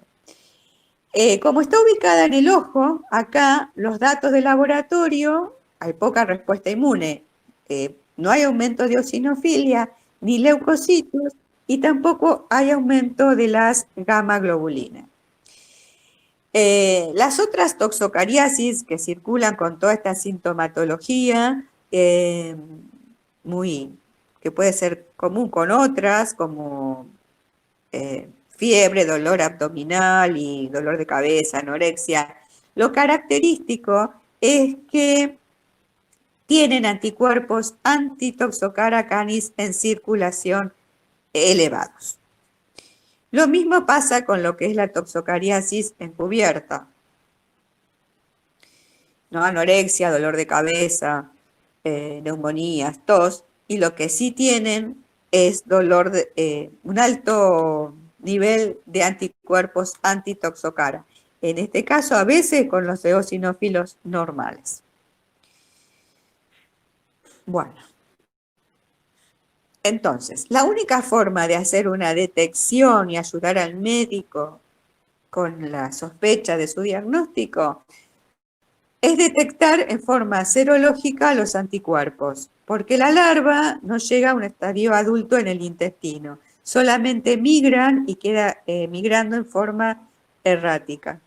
Como está ubicada en el ojo, acá los datos de laboratorio, hay poca respuesta inmune, no hay aumento de eosinofilia ni leucocitos, y tampoco hay aumento de las gamma globulinas. Las otras toxocariasis que circulan con toda esta sintomatología, que puede ser común con otras, como fiebre, dolor abdominal y dolor de cabeza, anorexia, lo característico es que tienen anticuerpos anti-Toxocara canis en circulación elevados. Lo mismo pasa con lo que es la toxocariasis encubierta, ¿no? Anorexia, dolor de cabeza, neumonías, tos, y lo que sí tienen es un alto nivel de anticuerpos anti-Toxocara. En este caso, a veces con los eosinófilos normales. Bueno, entonces, la única forma de hacer una detección y ayudar al médico con la sospecha de su diagnóstico es detectar en forma serológica los anticuerpos, porque la larva no llega a un estadio adulto en el intestino, solamente migran y queda migrando en forma errática.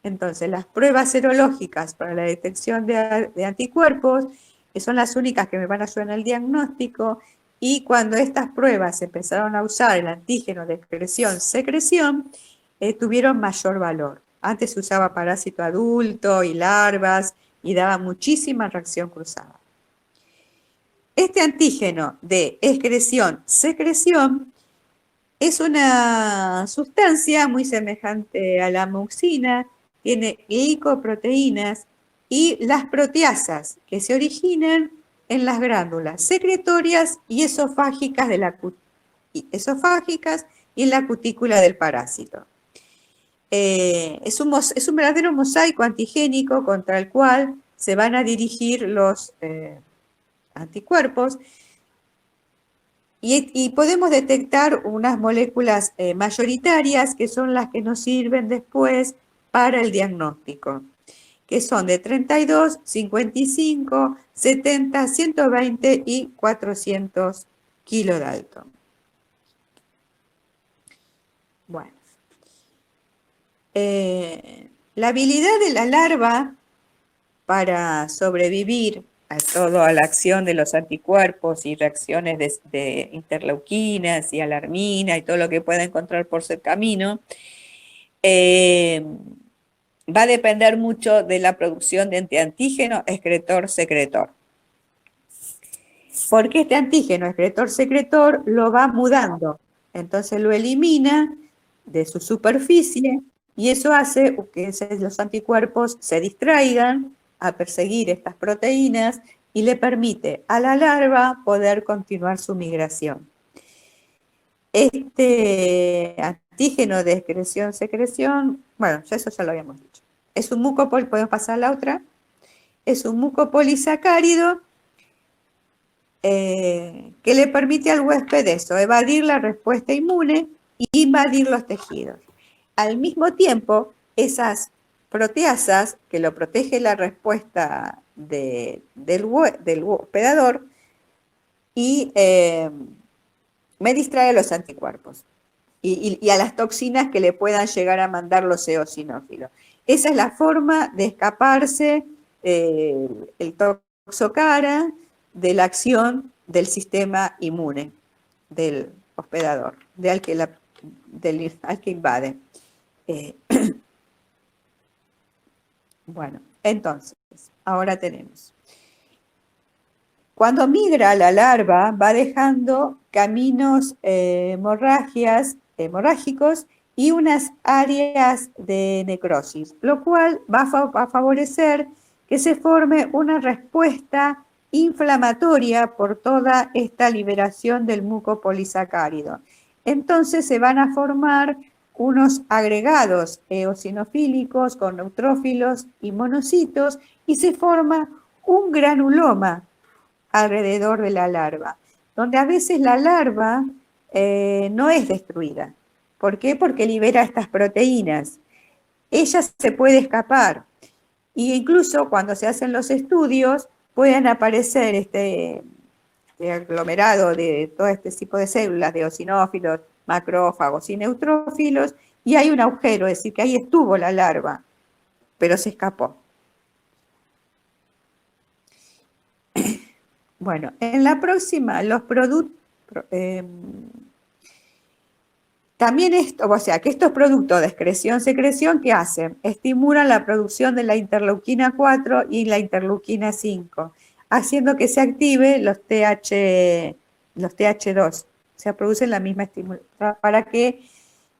Entonces, las pruebas serológicas para la detección de anticuerpos son las únicas que me van a ayudar en el diagnóstico, y cuando estas pruebas se empezaron a usar, el antígeno de excreción-secreción, tuvieron mayor valor. Antes se usaba parásito adulto y larvas y daba muchísima reacción cruzada. Este antígeno de excreción-secreción es una sustancia muy semejante a la mucina, tiene glicoproteínas y las proteasas que se originan en las glándulas secretorias y esofágicas, y en la cutícula del parásito. Es un verdadero mosaico antigénico contra el cual se van a dirigir los anticuerpos, y podemos detectar unas moléculas mayoritarias que son las que nos sirven después para el diagnóstico, que son de 32, 55, 70, 120 y 400 kilodalton. Bueno, la habilidad de la larva para sobrevivir a toda la acción de los anticuerpos y reacciones de interleuquinas y alarmina y todo lo que pueda encontrar por ese camino, va a depender mucho de la producción de antígeno excretor-secretor. Porque este antígeno excretor-secretor lo va mudando, entonces lo elimina de su superficie y eso hace que los anticuerpos se distraigan a perseguir estas proteínas y le permite a la larva poder continuar su migración. Este antígeno de excreción-secreción, bueno, eso ya lo habíamos dicho. Es un podemos pasar a la otra. Es un mucopolisacárido que le permite al huésped evadir la respuesta inmune y invadir los tejidos. Al mismo tiempo, esas proteasas que lo protege la respuesta del hospedador y me distrae a los anticuerpos y a las toxinas que le puedan llegar a mandar los eosinófilos. Esa es la forma de escaparse el toxocara de la acción del sistema inmune del hospedador, al que invade. Bueno, entonces, ahora tenemos. Cuando migra la larva, va dejando caminos hemorrágicos y unas áreas de necrosis, lo cual va a favorecer que se forme una respuesta inflamatoria por toda esta liberación del mucopolisacárido. Entonces se van a formar unos agregados eosinofílicos con neutrófilos y monocitos y se forma un granuloma alrededor de la larva, donde a veces la larva no es destruida. ¿Por qué? Porque libera estas proteínas. Ella se puede escapar. E incluso cuando se hacen los estudios pueden aparecer aglomerado de todo este tipo de células, de eosinófilos, macrófagos y neutrófilos, y hay un agujero, es decir, que ahí estuvo la larva, pero se escapó. Bueno, en la próxima, los productos, también esto, o sea, que estos productos de excreción-secreción, ¿qué hacen? Estimulan la producción de la interleuquina 4 y la interleuquina 5, haciendo que se active los TH2. Se producen la misma estimulación. ¿Para qué?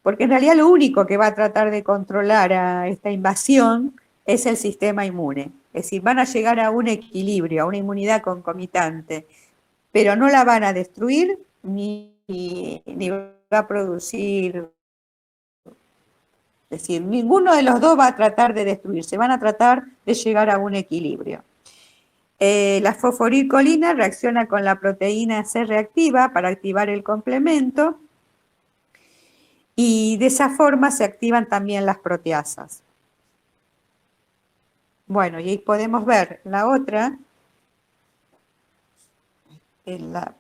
Porque en realidad lo único que va a tratar de controlar a esta invasión es el sistema inmune. Es decir, van a llegar a un equilibrio, a una inmunidad concomitante, pero no la van a destruir ni va a producir. Es decir, ninguno de los dos va a tratar de destruirse, van a tratar de llegar a un equilibrio. La fosforilcolina reacciona con la proteína C reactiva para activar el complemento y de esa forma se activan también las proteasas. Bueno, y ahí podemos ver la otra, en la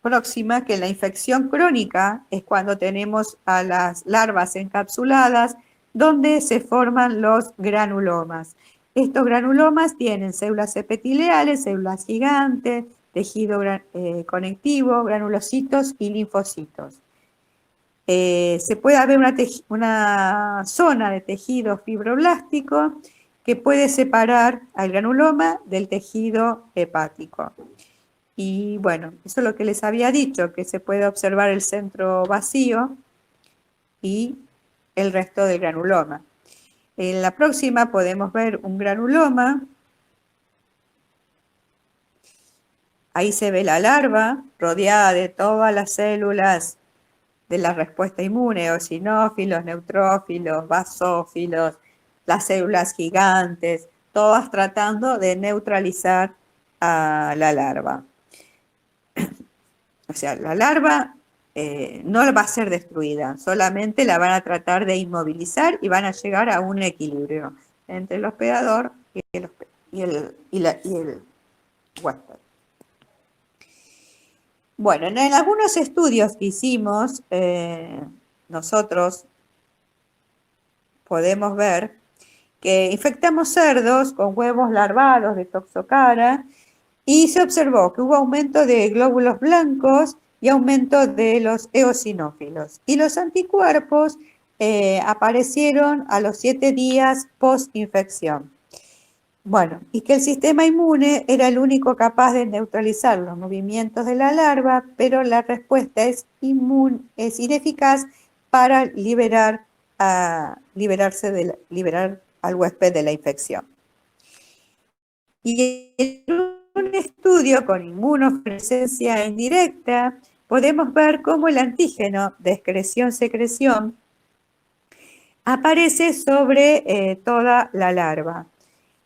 próxima, que la infección crónica es cuando tenemos a las larvas encapsuladas, donde se forman los granulomas. Estos granulomas tienen células epiteliales, células gigantes, tejido conectivo, granulocitos y linfocitos. Se puede haber una zona de tejido fibroblástico que puede separar al granuloma del tejido hepático. Y bueno, eso es lo que les había dicho, que se puede observar el centro vacío y el resto del granuloma. En la próxima podemos ver un granuloma. Ahí se ve la larva rodeada de todas las células de la respuesta inmune, eosinófilos, neutrófilos, basófilos, las células gigantes, todas tratando de neutralizar a la larva. O sea, la larva no va a ser destruida, solamente la van a tratar de inmovilizar y van a llegar a un equilibrio entre el hospedador y el huésped. Bueno, en algunos estudios que hicimos, nosotros podemos ver que infectamos cerdos con huevos larvados de Toxocara y se observó que hubo aumento de glóbulos blancos y aumento de los eosinófilos. Y los anticuerpos aparecieron a los 7 días post-infección. Bueno, y que el sistema inmune era el único capaz de neutralizar los movimientos de la larva, pero la respuesta es ineficaz para liberar al huésped de la infección. Y en un estudio con inmunofluorescencia indirecta, podemos ver cómo el antígeno de excreción-secreción aparece sobre toda la larva.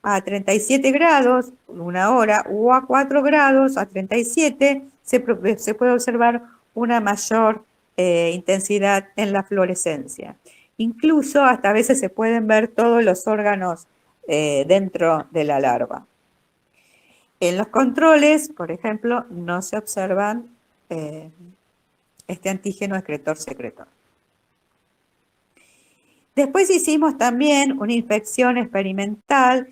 A 37 grados, una hora, o a 4 grados, a 37, se puede observar una mayor intensidad en la fluorescencia. Incluso hasta a veces se pueden ver todos los órganos dentro de la larva. En los controles, por ejemplo, no se observan este antígeno excretor-secretor. Después hicimos también una infección experimental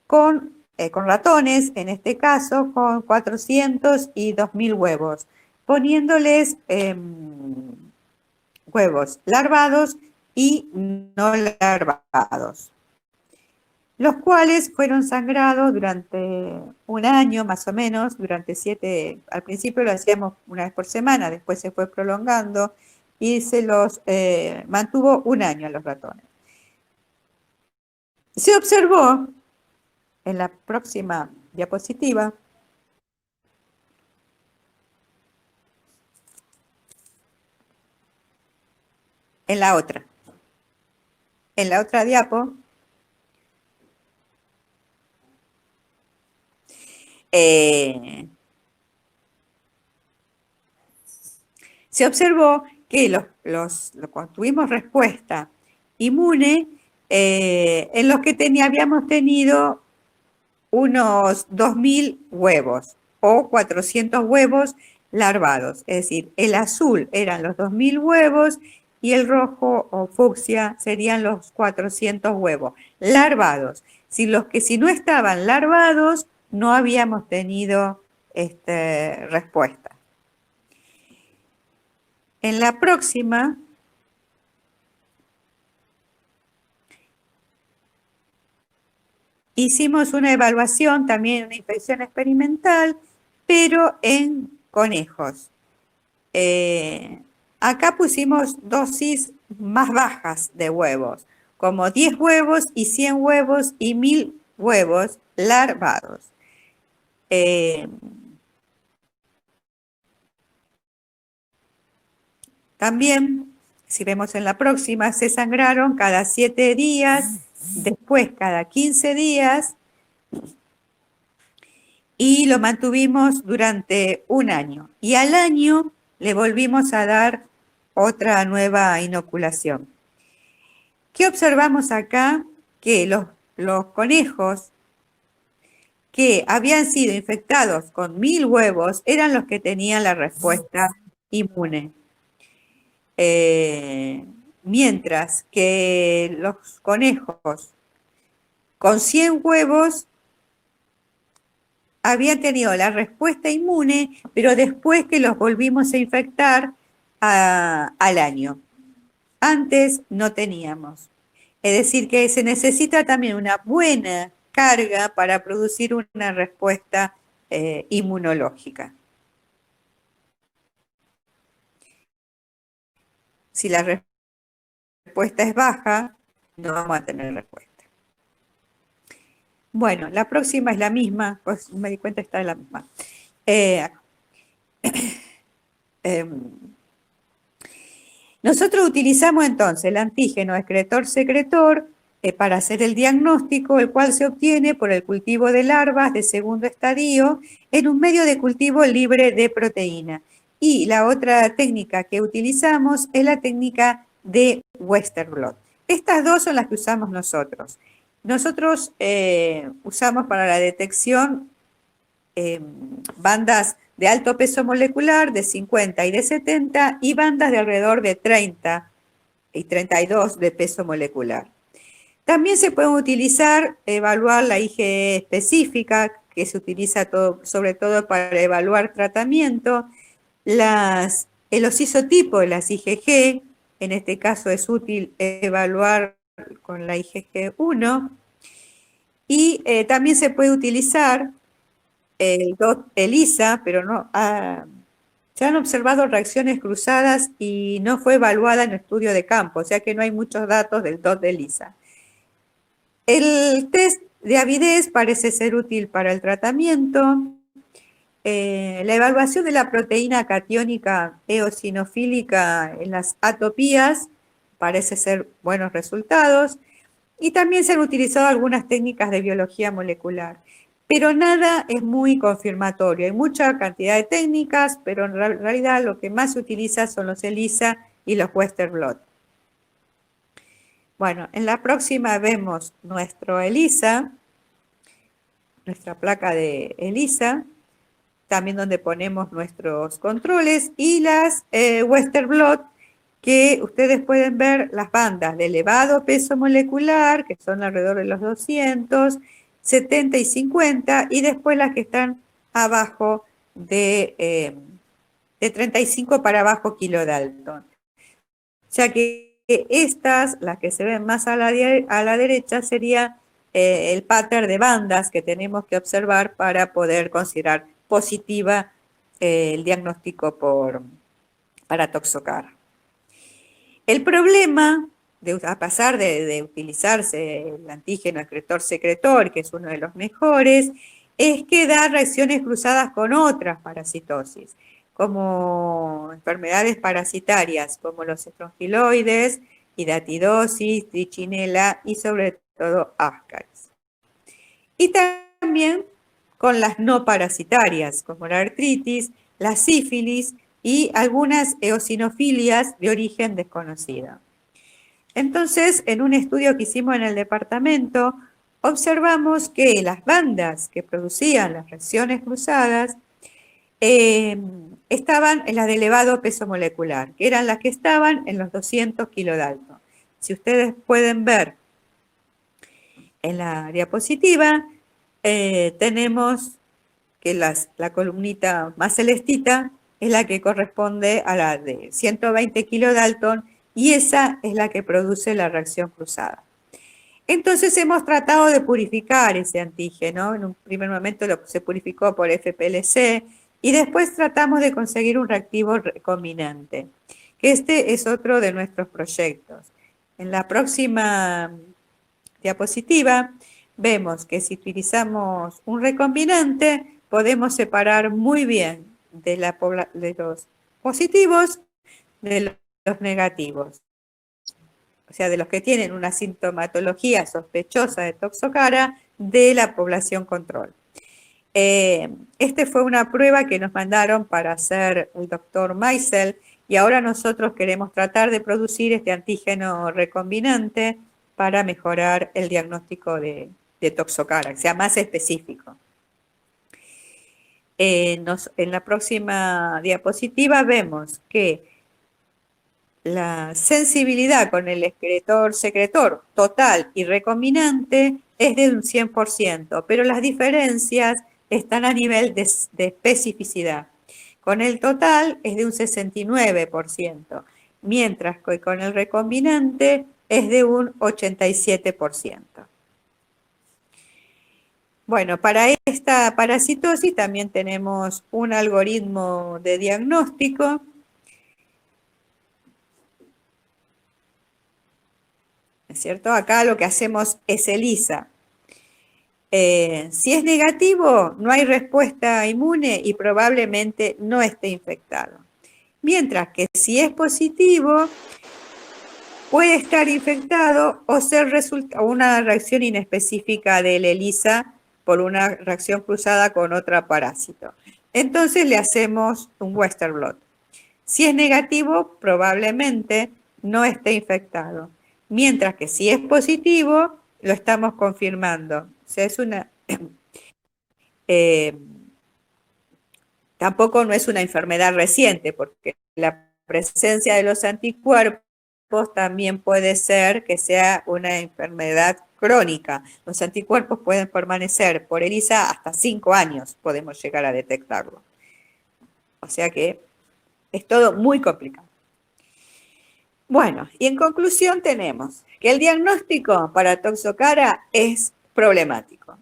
con ratones, en este caso con 400 y 2000 huevos, poniéndoles huevos larvados y no larvados, los cuales fueron sangrados durante un año más o menos, al principio lo hacíamos una vez por semana, después se fue prolongando y se los mantuvo un año a los ratones. Se observó en la próxima diapositiva en la otra diapo, se observó que cuando tuvimos respuesta inmune, en los que habíamos tenido unos 2000 huevos, o 400 huevos larvados. Es decir, el azul eran los 2000 huevos y el rojo o fucsia serían los 400 huevos larvados. Si no estaban larvados, no habíamos tenido respuesta. En la próxima hicimos una evaluación, también una infección experimental, pero en conejos. Acá pusimos dosis más bajas de huevos, como 10 huevos y 100 huevos y 1000 huevos larvados. También, si vemos en la próxima, se sangraron cada 7 días, después cada 15 días, y lo mantuvimos durante un año. Y al año le volvimos a dar otra nueva inoculación. ¿Qué observamos acá? Que los conejos que habían sido infectados con 1000 huevos eran los que tenían la respuesta inmune. Mientras que los conejos con 100 huevos habían tenido la respuesta inmune, pero después que los volvimos a infectar al año. Antes no teníamos. Es decir, que se necesita también una buena carga para producir una respuesta inmunológica. Si la respuesta es baja, no vamos a tener respuesta. Bueno, la próxima es la misma, pues me di cuenta que está la misma. Nosotros utilizamos entonces el antígeno excretor-secretor para hacer el diagnóstico, el cual se obtiene por el cultivo de larvas de segundo estadio en un medio de cultivo libre de proteína. Y la otra técnica que utilizamos es la técnica de Western blot. Estas dos son las que usamos nosotros. Nosotros usamos para la detección bandas de alto peso molecular de 50 y de 70 y bandas de alrededor de 30 y 32 de peso molecular. También se puede utilizar, evaluar la IgE específica, que se utiliza sobre todo para evaluar tratamiento, el osisotipo de las IgG, en este caso es útil evaluar con la IgG1, y también se puede utilizar el DOT ELISA, pero no, se han observado reacciones cruzadas y no fue evaluada en estudio de campo, o sea que no hay muchos datos del DOT ELISA. El test de avidez parece ser útil para el tratamiento. La evaluación de la proteína catiónica eosinofílica en las atopías parece ser buenos resultados. Y también se han utilizado algunas técnicas de biología molecular. Pero nada es muy confirmatorio. Hay mucha cantidad de técnicas, pero en realidad lo que más se utiliza son los ELISA y los Western blot. Bueno, en la próxima vemos nuestro ELISA, nuestra placa de ELISA, también donde ponemos nuestros controles y las Western blot, que ustedes pueden ver las bandas de elevado peso molecular, que son alrededor de los 200, 70 y 50, y después las que están abajo de 35 para abajo kilodalton. O sea que estas, las que se ven más a la derecha, sería el pattern de bandas que tenemos que observar para poder considerar positiva el diagnóstico para Toxocar. El problema, a pasar de utilizarse el antígeno excretor-secretor, que es uno de los mejores, es que da reacciones cruzadas con otras parasitosis, como enfermedades parasitarias, como los estrongiloides, hidatidosis, trichinela y sobre todo Ascaris. Y también con las no parasitarias, como la artritis, la sífilis y algunas eosinofilias de origen desconocido. Entonces, en un estudio que hicimos en el departamento, observamos que las bandas que producían las reacciones cruzadas estaban en las de elevado peso molecular, que eran las que estaban en los 200 kilodalton. Si ustedes pueden ver en la diapositiva, tenemos que la columnita más celestita es la que corresponde a la de 120 kilodalton y esa es la que produce la reacción cruzada. Entonces hemos tratado de purificar ese antígeno. En un primer momento se purificó por FPLC y después tratamos de conseguir un reactivo recombinante. Este es otro de nuestros proyectos. En la próxima diapositiva vemos que si utilizamos un recombinante podemos separar muy bien de los positivos de los negativos. O sea, de los que tienen una sintomatología sospechosa de toxocara de la población control. Esta fue una prueba que nos mandaron para hacer el doctor Meisel y ahora nosotros queremos tratar de producir este antígeno recombinante para mejorar el diagnóstico de toxocara, que sea más específico. En la próxima diapositiva vemos que la sensibilidad con el secretor total y recombinante es de un 100%, pero las diferencias están a nivel de especificidad. Con el total es de un 69%, mientras que con el recombinante es de un 87%. Bueno, para esta parasitosis también tenemos un algoritmo de diagnóstico. ¿Es cierto? Acá lo que hacemos es ELISA. Si es negativo, no hay respuesta inmune y probablemente no esté infectado. Mientras que si es positivo, puede estar infectado o ser una reacción inespecífica del ELISA por una reacción cruzada con otro parásito. Entonces le hacemos un Western blot. Si es negativo, probablemente no esté infectado. Mientras que si es positivo, lo estamos confirmando. O sea, es una... tampoco no es una enfermedad reciente, porque la presencia de los anticuerpos también puede ser que sea una enfermedad crónica. Los anticuerpos pueden permanecer por ELISA hasta 5 años, podemos llegar a detectarlo. O sea que es todo muy complicado. Bueno, y en conclusión tenemos que el diagnóstico para toxocara es problemático.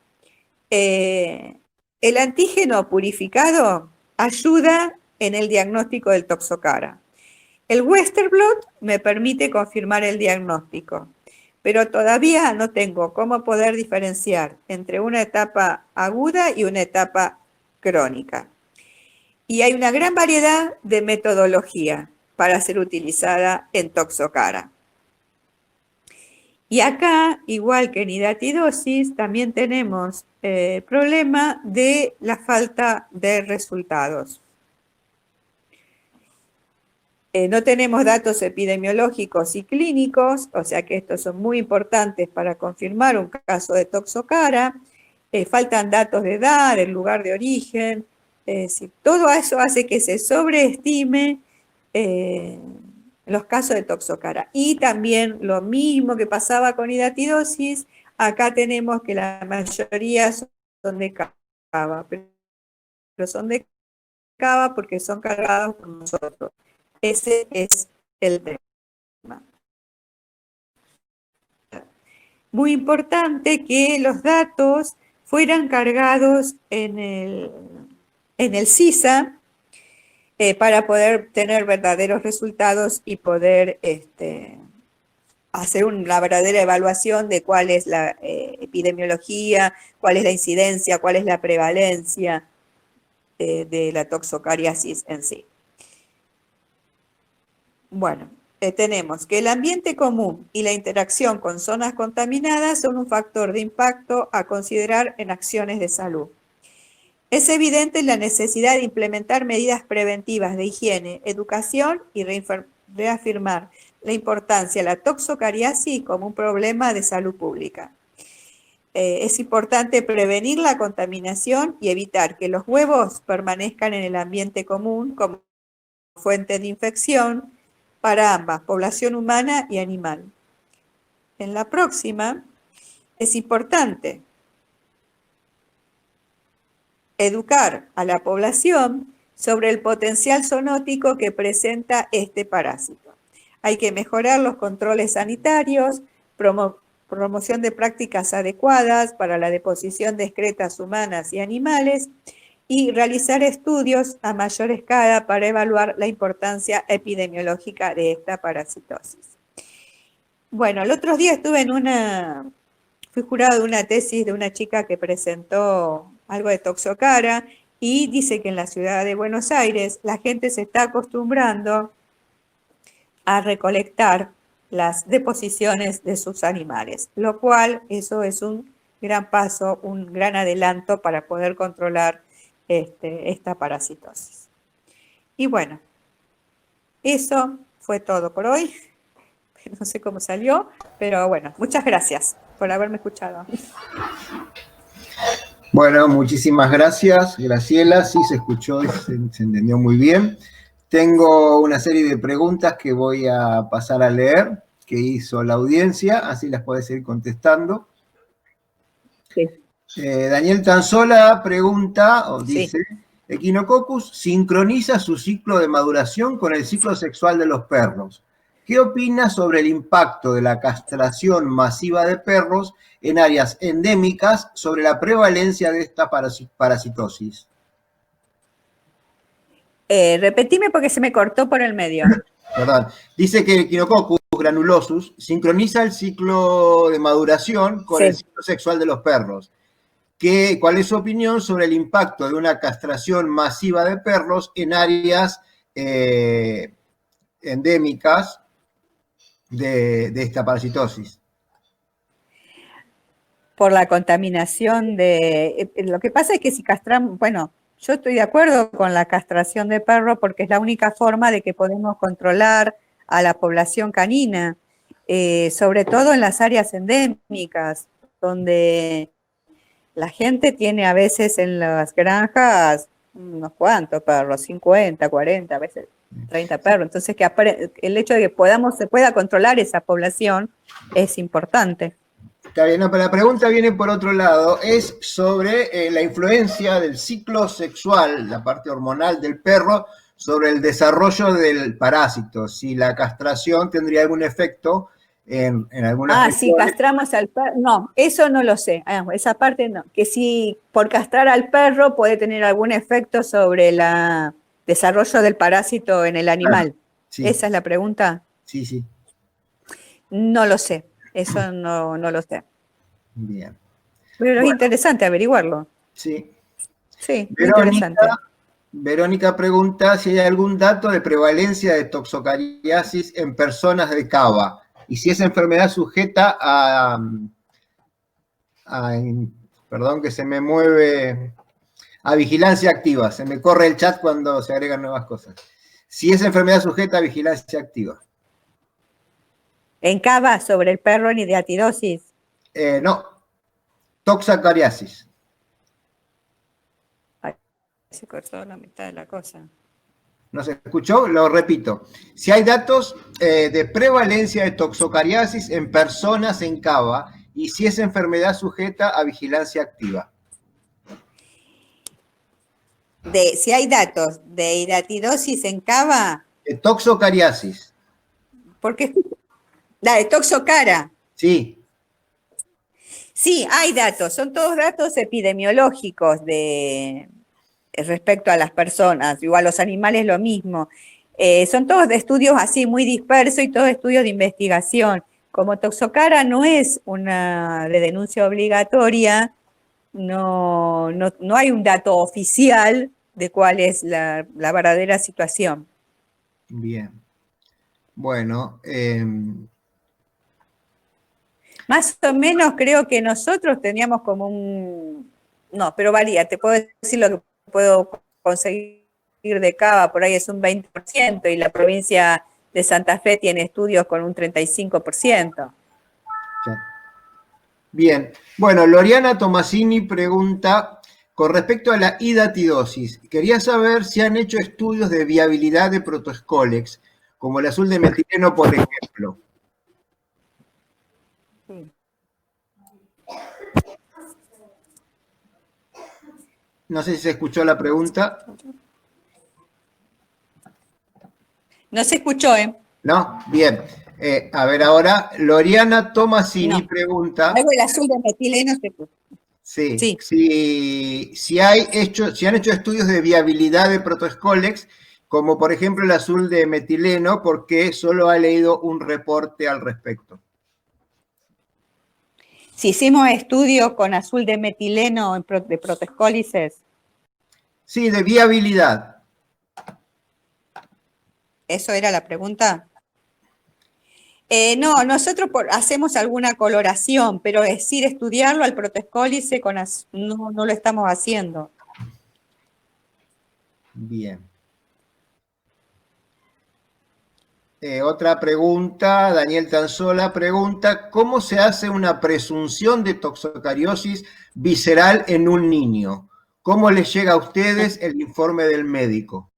El antígeno purificado ayuda en el diagnóstico del toxocara. El Western blot me permite confirmar el diagnóstico, pero todavía no tengo cómo poder diferenciar entre una etapa aguda y una etapa crónica. Y hay una gran variedad de metodología para ser utilizada en toxocara. Y acá, igual que en hidatidosis, también tenemos el problema de la falta de resultados. No tenemos datos epidemiológicos y clínicos, o sea que estos son muy importantes para confirmar un caso de toxocara. Faltan datos de edad, del lugar de origen. Todo eso hace que se sobreestime los casos de toxocara. Y también lo mismo que pasaba con hidatidosis, acá tenemos que la mayoría son de cava, pero son de cava porque son cargados por nosotros. Ese es el tema. Muy importante que los datos fueran cargados en el CISA para poder tener verdaderos resultados y poder hacer la verdadera evaluación de cuál es la epidemiología, cuál es la incidencia, cuál es la prevalencia de la toxocariasis en sí. Bueno, tenemos que el ambiente común y la interacción con zonas contaminadas son un factor de impacto a considerar en acciones de salud. Es evidente la necesidad de implementar medidas preventivas de higiene, educación y reafirmar la importancia de la toxocariasis como un problema de salud pública. es importante prevenir la contaminación y evitar que los huevos permanezcan en el ambiente común como fuente de infección para ambas, población humana y animal. En la próxima, es importante educar a la población sobre el potencial zoonótico que presenta este parásito. Hay que mejorar los controles sanitarios, promoción de prácticas adecuadas para la deposición de excretas humanas y animales y realizar estudios a mayor escala para evaluar la importancia epidemiológica de esta parasitosis. Bueno, el otro día fui jurado de una tesis de una chica que presentó algo de Toxocara y dice que en la ciudad de Buenos Aires la gente se está acostumbrando a recolectar las deposiciones de sus animales, lo cual eso es un gran paso, un gran adelanto para poder controlar esta parasitosis. Y bueno, eso fue todo por hoy. No sé cómo salió, pero bueno, muchas gracias por haberme escuchado. Bueno, muchísimas gracias, Graciela. Sí, se escuchó y se entendió muy bien. Tengo una serie de preguntas que voy a pasar a leer, que hizo la audiencia, así las podés ir contestando. Sí. Daniel Tanzola pregunta, o dice, Sí. Echinococcus sincroniza su ciclo de maduración con el ciclo sexual de los perros. ¿Qué opina sobre el impacto de la castración masiva de perros en áreas endémicas sobre la prevalencia de esta parasitosis? Repetime porque se me cortó por el medio. Perdón. Dice que el Echinococcus granulosus sincroniza el ciclo de maduración con el ciclo sexual de los perros. ¿Cuál es su opinión sobre el impacto de una castración masiva de perros en áreas endémicas de esta parasitosis? Por la contaminación lo que pasa es que si castramos, bueno, yo estoy de acuerdo con la castración de perros porque es la única forma de que podemos controlar a la población canina, sobre todo en las áreas endémicas, donde la gente tiene a veces en las granjas unos cuantos perros, 50, 40, a veces 30 perros. Entonces, el hecho de que se pueda controlar esa población es importante. Está bien, no, pero la pregunta viene por otro lado, es sobre la influencia del ciclo sexual, la parte hormonal del perro, sobre el desarrollo del parásito, si la castración tendría algún efecto en algunas regiones. Si castramos al perro, no, eso no lo sé, esa parte no, que si por castrar al perro puede tener algún efecto sobre el desarrollo del parásito en el animal. Sí. ¿Esa es la pregunta? Sí, sí. No lo sé, eso no lo sé. Bien. Pero es interesante averiguarlo. Sí. Sí, muy interesante. Verónica pregunta si hay algún dato de prevalencia de toxocariasis en personas de Cava y si esa enfermedad sujeta perdón que se me mueve, a vigilancia activa. Se me corre el chat cuando se agregan nuevas cosas. Si esa enfermedad sujeta a vigilancia activa. ¿En Cava sobre el perro en hidratidosis? No, toxocariasis. Se cortó la mitad de la cosa. ¿No se escuchó? Lo repito. Si hay datos de prevalencia de toxocariasis en personas en Cava y si esa enfermedad sujeta a vigilancia activa. Si hay datos de hidatidosis en Cava. Toxocariasis. ¿Por qué? La de toxocara. Sí. Sí, hay datos. Son todos datos epidemiológicos respecto a las personas, igual a los animales lo mismo. Son todos de estudios así muy dispersos y todos estudios de investigación. Como toxocara no es una de denuncia obligatoria, no hay un dato oficial de cuál es la verdadera situación. Bien. Bueno. Más o menos creo que nosotros teníamos como no, pero varía, te puedo decir lo que puedo conseguir de Cava, por ahí es un 20%, y la provincia de Santa Fe tiene estudios con un 35%. Bien. Bueno, Loriana Tomasini pregunta, con respecto a la hidatidosis, quería saber si han hecho estudios de viabilidad de Protoscolex, como el azul de metileno, por ejemplo. No sé si se escuchó la pregunta. No se escuchó, ¿eh? ¿No? Bien. A ver, ahora, Loriana Tomasini No. pregunta, Luego el azul de metileno se escuchó. sí, Sí. si han hecho estudios de viabilidad de Protoscolex, como por ejemplo el azul de metileno, porque solo ha leído un reporte al respecto. Si hicimos estudios con azul de metileno de protoscólices, Sí, de viabilidad. ¿eso era la pregunta? No, nosotros hacemos alguna coloración, pero decir estudiarlo al protoscólice no lo estamos haciendo. Bien. Otra pregunta, Daniel Tanzola pregunta, ¿cómo se hace una presunción de toxocariosis visceral en un niño? ¿Cómo les llega a ustedes el informe del médico?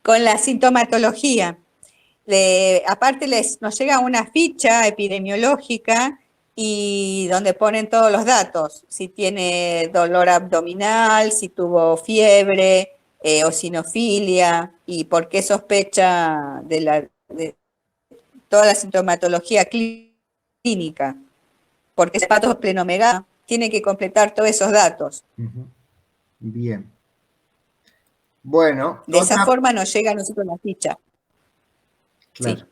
Con la sintomatología. Aparte nos llega una ficha epidemiológica y donde ponen todos los datos, si tiene dolor abdominal, si tuvo fiebre, eosinofilia y por qué sospecha de toda la sintomatología clínica, porque es patogenomegalia, tiene que completar todos esos datos. Bien. Bueno, De esa forma nos llega a nosotros la ficha. Claro. Sí.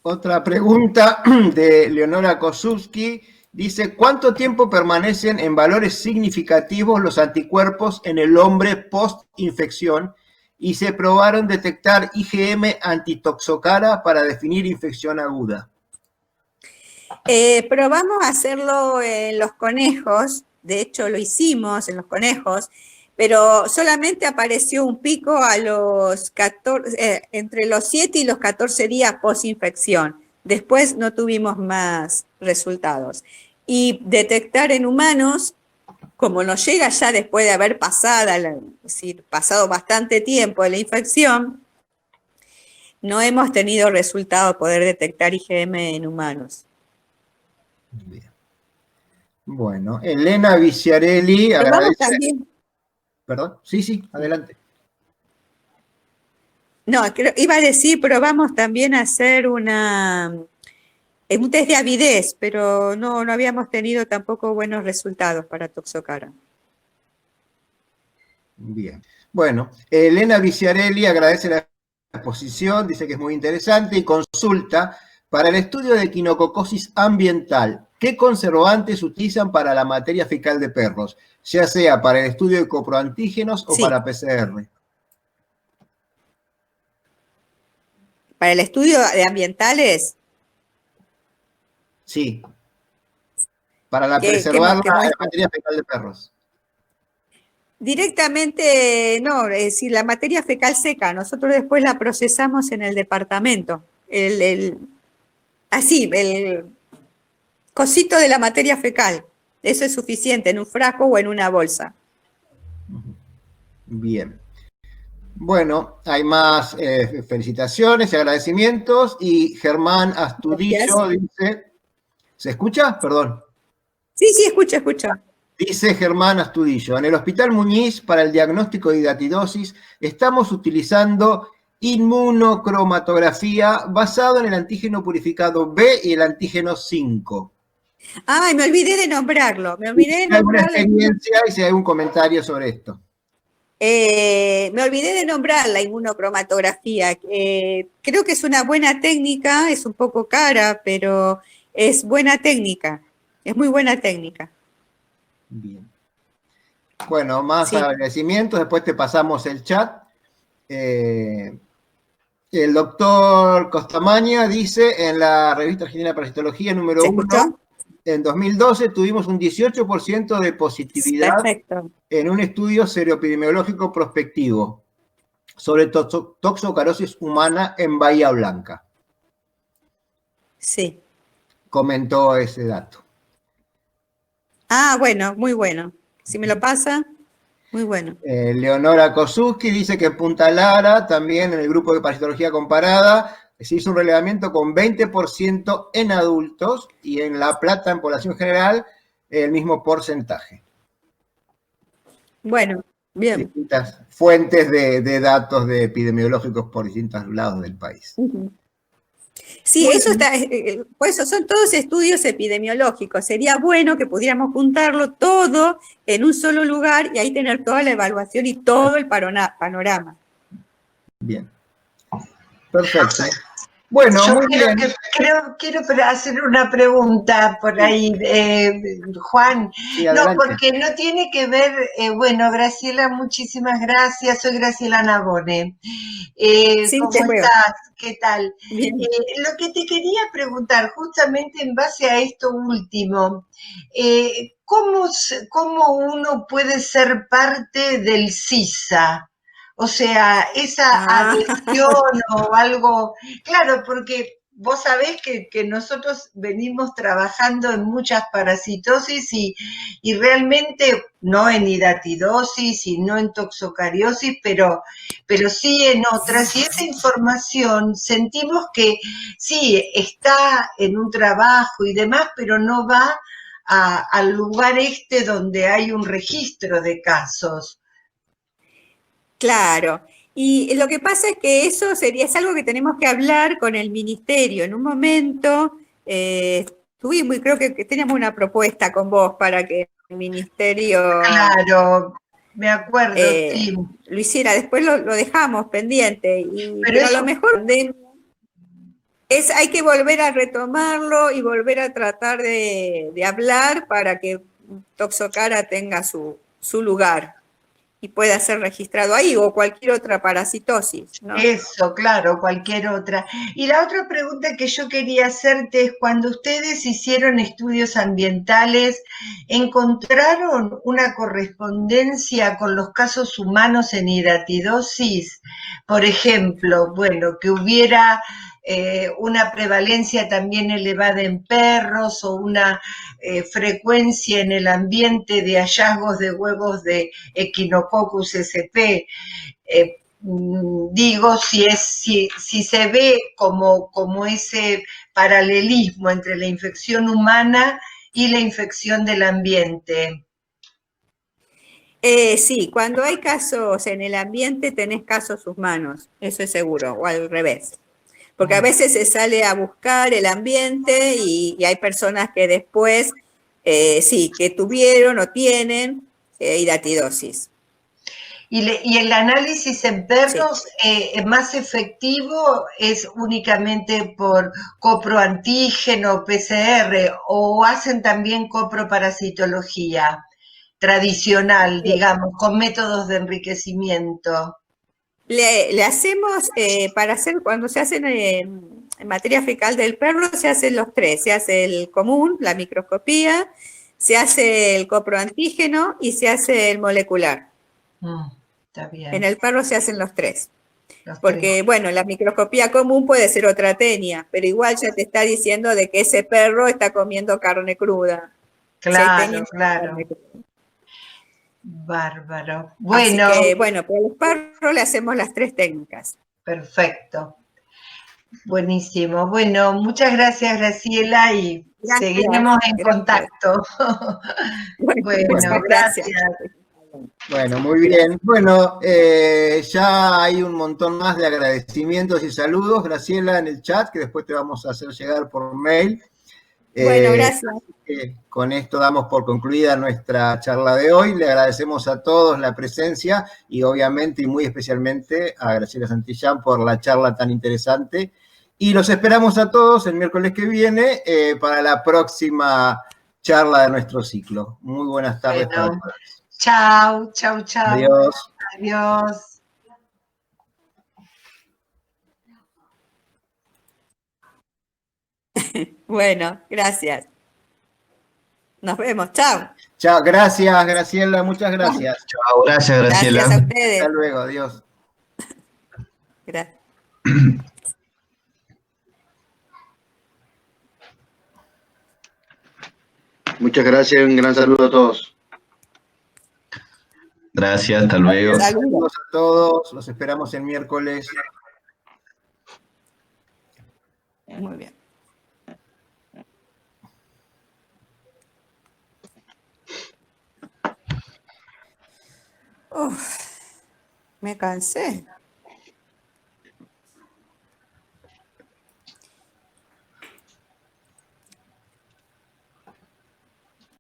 Otra pregunta de Leonora Kosubski. Dice, ¿cuánto tiempo permanecen en valores significativos los anticuerpos en el hombre post-infección? Y se probaron detectar IgM antitoxocara para definir infección aguda. Probamos a hacerlo en los conejos, de hecho lo hicimos en los conejos, pero solamente apareció un pico a los entre los 7 y los 14 días post-infección. Después no tuvimos más resultados. Y detectar en humanos, como nos llega ya después de haber pasado bastante tiempo de la infección, no hemos tenido resultado de poder detectar IgM en humanos. Bien. Bueno, Elena Viciarelli agradece. También. Perdón, sí, adelante. No, iba a decir, probamos también a hacer un test de avidez, pero no habíamos tenido tampoco buenos resultados para Toxocara. Bien. Bueno, Elena Viciarelli agradece la exposición, dice que es muy interesante y consulta, para el estudio de quinococosis ambiental, ¿qué conservantes utilizan para la materia fecal de perros? Ya sea para el estudio de coproantígenos o para PCR. Para el estudio de ambientales. Sí. Para preservar la materia fecal de perros. Directamente, no, es decir, la materia fecal seca, nosotros después la procesamos en el departamento. El cosito de la materia fecal, eso es suficiente en un frasco o en una bolsa. Bien. Bueno, hay más felicitaciones y agradecimientos. Y Germán Astudillo dice, ¿se escucha? Perdón. Sí, escucha. Dice Germán Astudillo, en el Hospital Muñiz para el diagnóstico de hidatidosis estamos utilizando inmunocromatografía basado en el antígeno purificado B y el antígeno 5. Ay, me olvidé de nombrarlo. ¿Hay alguna experiencia y si hay algún comentario sobre esto? Me olvidé de nombrar la inmunocromatografía. Creo que es una buena técnica, es un poco cara, pero es buena técnica. Es muy buena técnica. Bien. Bueno, más agradecimientos. Después te pasamos el chat. El doctor Costamaña dice en la revista Argentina de Parasitología número 1, en 2012 tuvimos un 18% de positividad en un estudio seroepidemiológico prospectivo sobre toxocarosis humana en Bahía Blanca. Sí. comentó ese dato. Ah, bueno, muy bueno. Si me lo pasa, muy bueno. Leonora Kosuski dice que en Punta Lara, también en el grupo de parasitología comparada, se hizo un relevamiento con 20% en adultos y en La Plata, en población general, el mismo porcentaje. Bueno, bien. Distintas fuentes de datos de epidemiológicos por distintos lados del país. Ujú. Sí, Muy eso bien. está, por eso son todos estudios epidemiológicos. Sería bueno que pudiéramos juntarlo todo en un solo lugar y ahí tener toda la evaluación y todo el panorama. Bien. Perfecto. Bueno, Yo muy bien. quiero hacer una pregunta por ahí, Juan. Sí, No, adelante. porque no tiene que ver, bueno, Graciela, muchísimas gracias. Soy Graciela Nabone. Sí, te ¿Cómo veo. estás? ¿Qué tal? Bien. Lo que te quería preguntar, justamente en base a esto último, ¿cómo uno puede ser parte del CISA? O sea, esa Ah, adhesión o algo, claro, porque vos sabés que nosotros venimos trabajando en muchas parasitosis y realmente no en hidatidosis y no en toxocariosis, pero sí en otras. Y esa información sentimos que sí, está en un trabajo y demás, pero no va al lugar donde hay un registro de casos. claro. Y lo que pasa es que eso es algo que tenemos que hablar con el ministerio. En un momento tuvimos, y creo que teníamos una propuesta con vos para que el ministerio Claro, me acuerdo, sí. lo hiciera. Después lo dejamos pendiente, Pero pero a lo eso, mejor hay que volver a retomarlo y volver a tratar de hablar para que Toxocara tenga su lugar y pueda ser registrado ahí, o cualquier otra parasitosis, ¿no? eso, claro, cualquier otra. Y la otra pregunta que yo quería hacerte es, cuando ustedes hicieron estudios ambientales, ¿encontraron una correspondencia con los casos humanos en hidatidosis? Por ejemplo, bueno, que hubiera una prevalencia también elevada en perros o una frecuencia en el ambiente de hallazgos de huevos de Echinococcus sp. Digo, si se ve como ese paralelismo entre la infección humana y la infección del ambiente. Sí, cuando hay casos en el ambiente tenés casos humanos, eso es seguro, o al revés. Porque a veces se sale a buscar el ambiente y hay personas que después, sí, que tuvieron o tienen hidatidosis. Y el análisis en Sí. perros más efectivo es únicamente por coproantígeno, PCR, o hacen también coproparasitología tradicional, digamos, con métodos de enriquecimiento. Le hacemos, para hacer, cuando se hacen en materia fecal del perro, se hacen los tres. Se hace el común, la microscopía, se hace el coproantígeno y se hace el molecular. Está bien. En el perro se hacen los tres. Los tres. Porque, bueno, la microscopía común puede ser otra tenia, pero igual ya te está diciendo de que ese perro está comiendo carne cruda. Si hay Claro, tenias, claro. carne cruda. Bárbaro. Así Bueno, que, bueno, para los perros le hacemos las tres técnicas. perfecto. Buenísimo. Bueno, muchas gracias, Graciela, y Gracias, seguiremos en gracias. contacto. Bueno, muchas Bueno, gracias. gracias. Bueno, muy bien. Bueno, ya hay un montón más de agradecimientos y saludos, Graciela, en el chat, que después te vamos a hacer llegar por mail. Bueno, gracias. Con esto damos por concluida nuestra charla de hoy. Le agradecemos a todos la presencia y obviamente y muy especialmente a Graciela Santillán por la charla tan interesante. Y los esperamos a todos el miércoles que viene para la próxima charla de nuestro ciclo. Muy buenas tardes para Bueno, todos. chao, chao, chao. Adiós. Adiós. Bueno, gracias. Nos vemos. Chao. Chao, gracias, Graciela, muchas gracias. Chao, gracias, Graciela. Gracias a ustedes. Hasta luego, adiós. Gracias. Muchas gracias, un gran saludo a todos. Gracias, hasta luego. Saludos a todos, los esperamos el miércoles. Muy bien. Uf, me cansé.